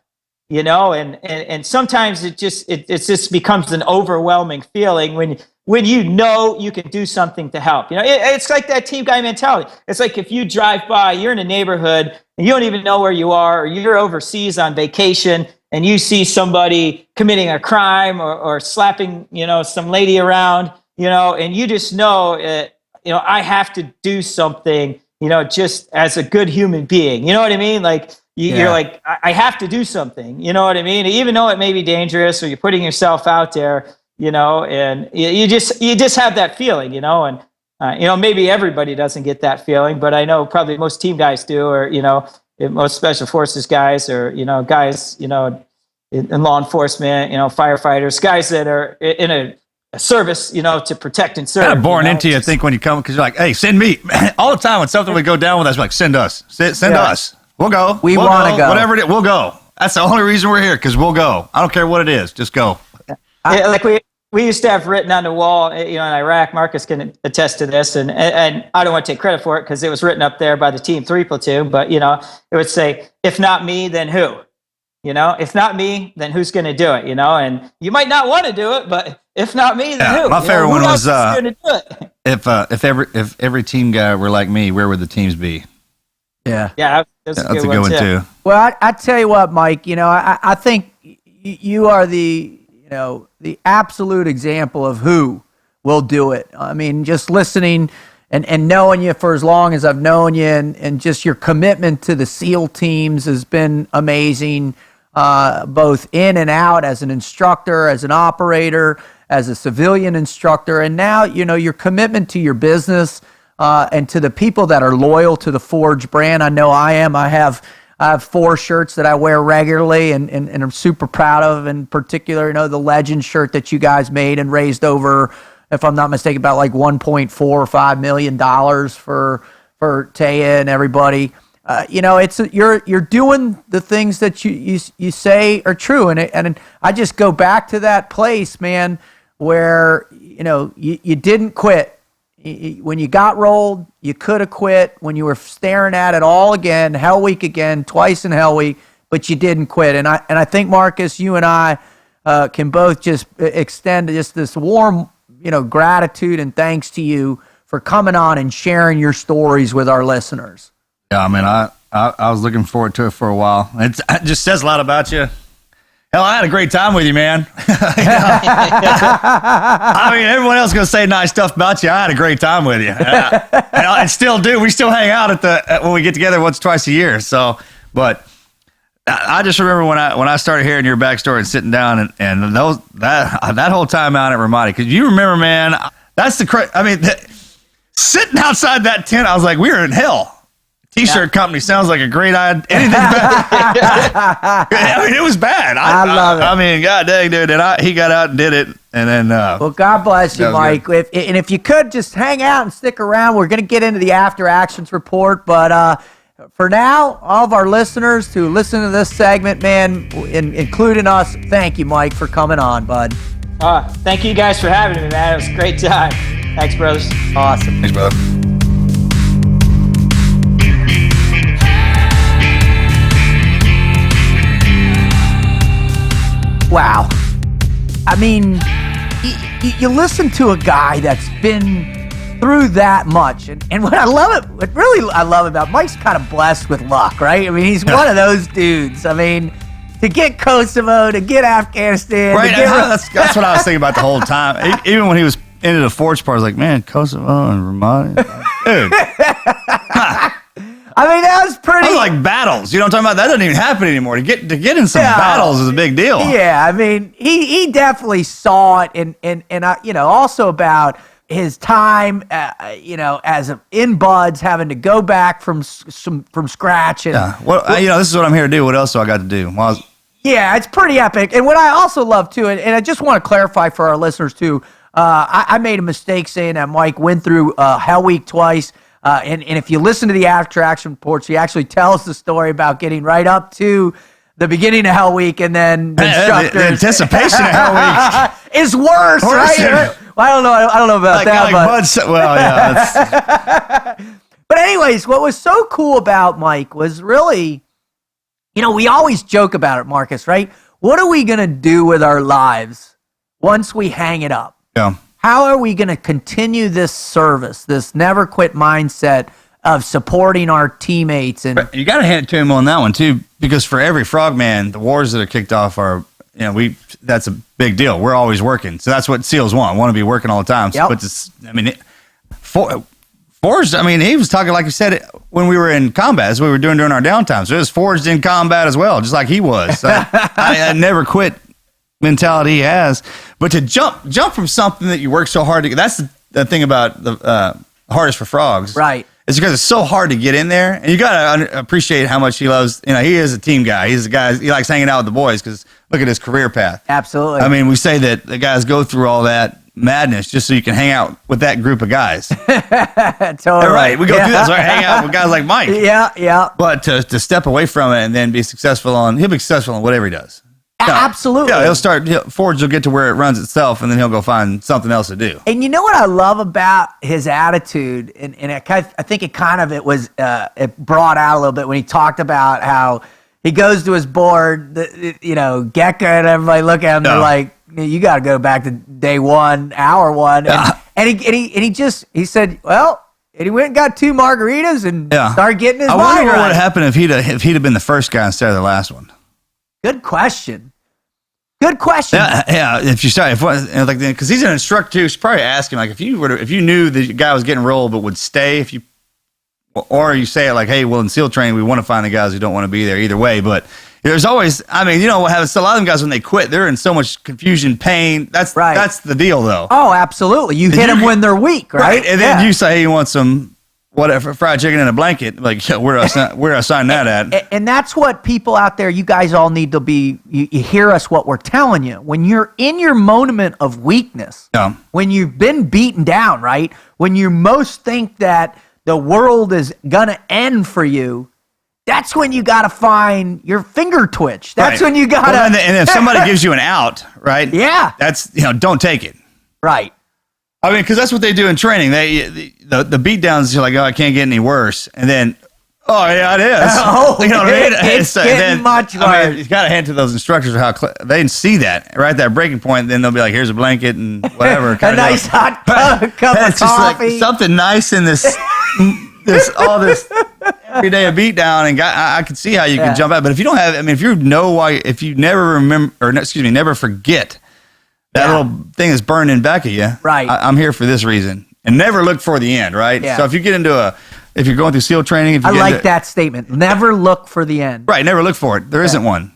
and sometimes it just becomes an overwhelming feeling when you can do something to help. It's like that team guy mentality. It's like if you drive by, you're in a neighborhood and you don't even know where you are, or you're overseas on vacation and you see somebody committing a crime or slapping, some lady around, and you just know, I have to do something, just as a good human being. You know what I mean? Like you're like, I have to do something. You know what I mean? Even though it may be dangerous or you're putting yourself out there, and you just have that feeling, and maybe everybody doesn't get that feeling, but I know probably most team guys do, or most special forces guys, or guys in law enforcement, firefighters, guys that are in a service, to protect and serve. Kind of born into you, I think, when you come, because you're like, hey, send me. All the time when something would go down with us, like, send us. Send us. We'll go. We want to go. Whatever it is, we'll go. That's the only reason we're here, because we'll go. I don't care what it is. Just go. Like we used to have written on the wall, in Iraq. Marcus can attest to this, and I don't want to take credit for it because it was written up there by the Team 3 platoon. But it would say, "If not me, then who?" If not me, then who's going to do it? And you might not want to do it, but if not me, then who? My favorite one was going to do it? if every team guy were like me, where would the teams be? Yeah, that's a good one too. Well, I tell you what, Mike. I think you are the absolute example of who will do it. I mean, just listening and knowing you for as long as I've known you, and just your commitment to the SEAL teams has been amazing, both in and out as an instructor, as an operator, as a civilian instructor, and now, your commitment to your business and to the people that are loyal to the Forged brand. I know I am. I have 4 shirts that I wear regularly and I'm super proud of. In particular, the Legend shirt that you guys made and raised over, if I'm not mistaken, about like $1.4 or $5 million for Taya and everybody. It's you're doing the things that you say are true, and I just go back to that place, man, where you didn't quit. When you got rolled, you could have quit. When you were staring at it all again, Hell Week again, twice in Hell Week, but you didn't quit. And I think, Marcus, you and I can both just extend just this warm, gratitude and thanks to you for coming on and sharing your stories with our listeners. Yeah, I mean, I was looking forward to it for a while. It just says a lot about you. Hell, I had a great time with you, man. I mean, everyone else is going to say nice stuff about you. I had a great time with you. And I still do. We still hang out when we get together once, twice a year. So, but I just remember when I started hearing your backstory and sitting down and that whole time out at Ramadi, because you remember, man, that's sitting outside that tent, I was like, we were in hell. T-shirt company sounds like a great idea. Anything bad? I mean, it was bad. I love it. I mean, god dang, dude. And he got out and did it. And then, well, God bless you, Mike. If you could just hang out and stick around, we're going to get into the after actions report. But for now, all of our listeners who listen to this segment, man, including us, thank you, Mike, for coming on, bud. Thank you guys for having me, man. It was a great time. Thanks, brothers. Awesome. Thanks, brother. Wow. I mean, you listen to a guy that's been through that much. And what I love about Mike's kind of blessed with luck, right? I mean, he's one of those dudes. I mean, to get Kosovo, to get Afghanistan. Right. That's what I was thinking about the whole time. Even when he was into the Forged part, I was like, man, Kosovo and Ramadi. Dude. I mean, that was pretty. That was like battles. You know what I'm talking about? That doesn't even happen anymore. To get in some battles is a big deal. Yeah, I mean, he definitely saw it, and also about his time, as in Buds, having to go back from scratch. And, well, this is what I'm here to do. What else do I got to do? Yeah, it's pretty epic. And what I also love too, and I just want to clarify for our listeners too, I made a mistake saying that Mike went through Hell Week twice. And if you listen to the after action reports, he actually tells the story about getting right up to the beginning of Hell Week, and then the anticipation of Hell Week is worse, right? Well, I don't know about that, but but anyways, what was so cool about Mike was really, we always joke about it, Marcus, right? What are we gonna do with our lives once we hang it up? Yeah. How are we going to continue this service, this never quit mindset of supporting our teammates? And you got to hand it to him on that one too, because for every frogman, the wars that are kicked off are, that's a big deal. We're always working, so that's what SEALs want to be working all the time. Yep. But Forged. I mean, he was talking like you said when we were in combat, as we were doing during our downtime. So it was Forged in combat as well, just like he was. So I never quit mentality he has, but to jump from something that you work so hard to, that's the thing about the hardest for frogs, right? It's because it's so hard to get in there, and you gotta appreciate how much he loves. He is a team guy. He's a guy. He likes hanging out with the boys because look at his career path. Absolutely. I mean, we say that the guys go through all that madness just so you can hang out with that group of guys. Totally. Right. We go through this, right? Hang out with guys like Mike. Yeah. But to step away from it and then be successful he'll be successful in whatever he does. Absolutely. Yeah, Forged will get to where it runs itself, and then he'll go find something else to do. And you know what I love about his attitude, and I think it brought out a little bit when he talked about how he goes to his board, Gecko and everybody look at him, they're like, you got to go back to day one, hour one. And he said, well, and he went and got 2 margaritas and started getting his mind right. I wonder what would happen if he'd have been the first guy instead of the last one. Good question. Yeah. If you start, because he's an instructor too, you should probably ask him like if you knew the guy was getting rolled but would stay or you say it like, hey, well in SEAL training we want to find the guys who don't want to be there either way, but there's always, what happens? A lot of them guys when they quit, they're in so much confusion, pain. That's the deal though. Oh, absolutely. You hit them when they're weak, right? And then you say, hey, you want some. Whatever, fried chicken in a blanket, like where I sign that at. And that's what people out there, you guys all need to be, you hear us what we're telling you. When you're in your moment of weakness, when you've been beaten down, right? When you most think that the world is going to end for you, that's when you got to find your finger twitch. That's when you got to. And if somebody gives you an out, right? Yeah. That's, don't take it. Right. I mean, because that's what they do in training. The beat downs, you're like, oh, I can't get any worse. And then, oh, yeah, it is. You know what I mean? It's getting much worse. You got to hand to those instructors how they can see that, right? That breaking point. Then they'll be like, here's a blanket and whatever. A nice hot cup of coffee. Like something nice in this every day of beat down. And I can see how you can jump out. But if you don't have, if you never remember, never forget that little thing is burned in back of you. Right. I'm here for this reason. And never look for the end, right? Yeah. So if you get into if you're going through SEAL training. I like that statement. Never look for the end. Right. Never look for it. There isn't one.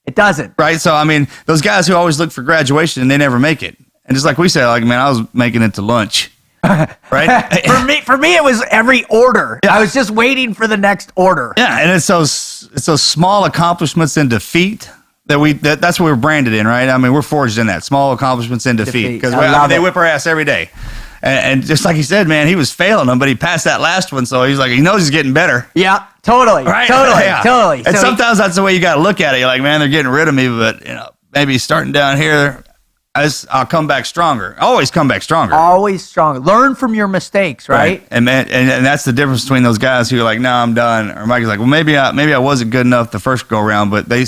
It doesn't. Right. So, those guys who always look for graduation and they never make it. And just like we say, like, man, I was making it to lunch. Right. For me, it was every order. Yeah. I was just waiting for the next order. Yeah. And it's those small accomplishments in defeat. That's what we're branded in, right? We're forged in that small accomplishments in defeat because they whip our ass every day, and just like he said, man, he was failing them, but he passed that last one, so he's like, he knows he's getting better. Yeah, totally, right? Totally. And sometimes that's the way you got to look at it. You're like, man, they're getting rid of me, but maybe starting down here, I'll come back stronger. Always come back stronger. Always stronger. Learn from your mistakes, right? And man, and that's the difference between those guys who are like, no, I'm done, or Mike's like, well, maybe I wasn't good enough the first go around, but they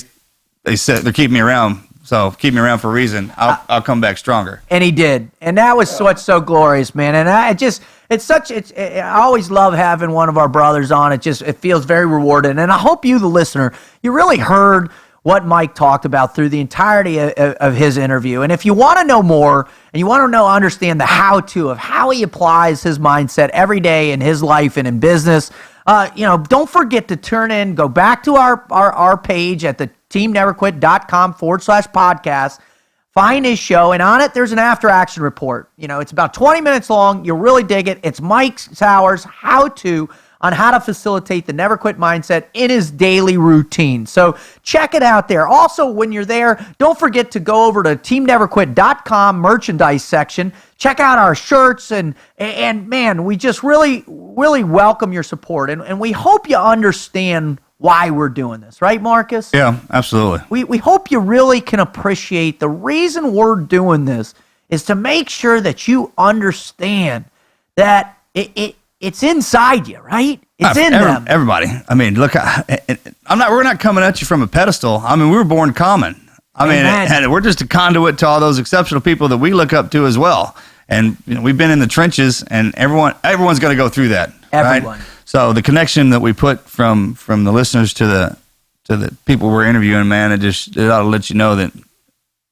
said they're keeping me around, so keep me around for a reason. I'll come back stronger. And he did, and that was what's so glorious, man. And I always love having one of our brothers on. It feels very rewarding, and I hope you, the listener, you really heard what Mike talked about through the entirety of his interview. And if you want to know more and you want to understand the how-to of how he applies his mindset every day in his life and in business, don't forget to go back to our page at the teamneverquit.com/podcast, find his show, and on it, there's an after action report. It's about 20 minutes long. You'll really dig it. It's Mike Sauers' how-to on how to facilitate the never quit mindset in his daily routine. So check it out there. Also, when you're there, don't forget to go over to teamneverquit.com merchandise section. Check out our shirts, and man, we just really, really welcome your support. And we hope you understand why we're doing this, right, Marcus? Yeah, absolutely. We hope you really can appreciate the reason we're doing this is to make sure that you understand that it's inside you, right? It's in them. Everybody. Look, we're not coming at you from a pedestal. We were born common. And we're just a conduit to all those exceptional people that we look up to as well. And we've been in the trenches, and everyone's going to go through that. Everyone. Right? So the connection that we put from the listeners to the people we're interviewing, man, it ought to let you know that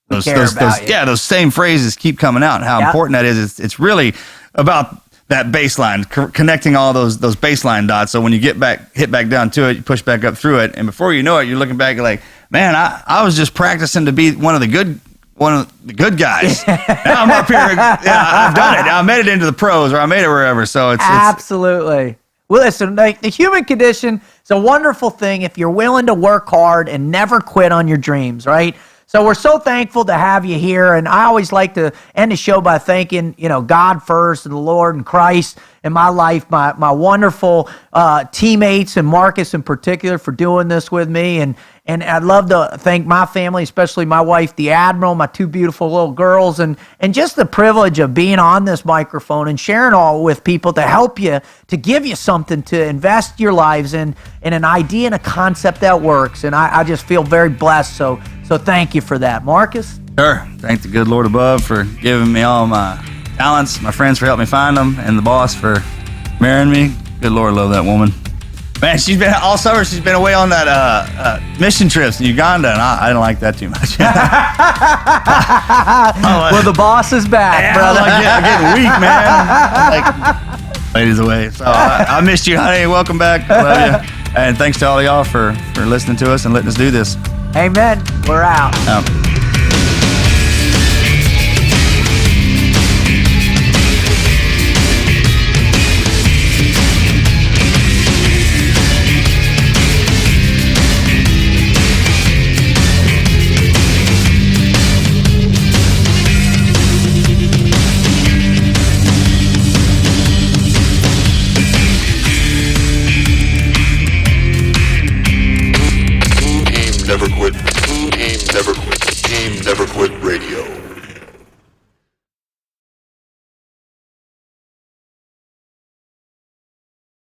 those same phrases keep coming out and how important that is. It's really about that baseline, connecting all those baseline dots. So when you hit back down to it, you push back up through it, and before you know it, you're looking back like, man, I was just practicing to be one of the good guys. Now I'm up here. I've done it. Now I made it into the pros, or I made it wherever. So it's absolutely. Well, listen, the human condition is a wonderful thing if you're willing to work hard and never quit on your dreams, right? So we're so thankful to have you here. And I always like to end the show by thanking, God first and the Lord and Christ in my life, my wonderful teammates and Marcus in particular for doing this with me. And I'd love to thank my family, especially my wife, the Admiral, my 2 beautiful little girls, and just the privilege of being on this microphone and sharing all with people to help you, to give you something to invest your lives in an idea and a concept that works. And I just feel very blessed. So thank you for that, Marcus. Sure. Thank the good Lord above for giving me all my talents, my friends for helping me find them, and the boss for marrying me. Good Lord, love that woman. Man, she's been all summer. She's been away on that mission trips in Uganda, and I didn't like that too much. Well, the boss is back, brother. I'm getting weak, man. Like, ladies away. So I missed you, honey. Welcome back. Love you. And thanks to all of y'all for listening to us and letting us do this. Amen. We're out.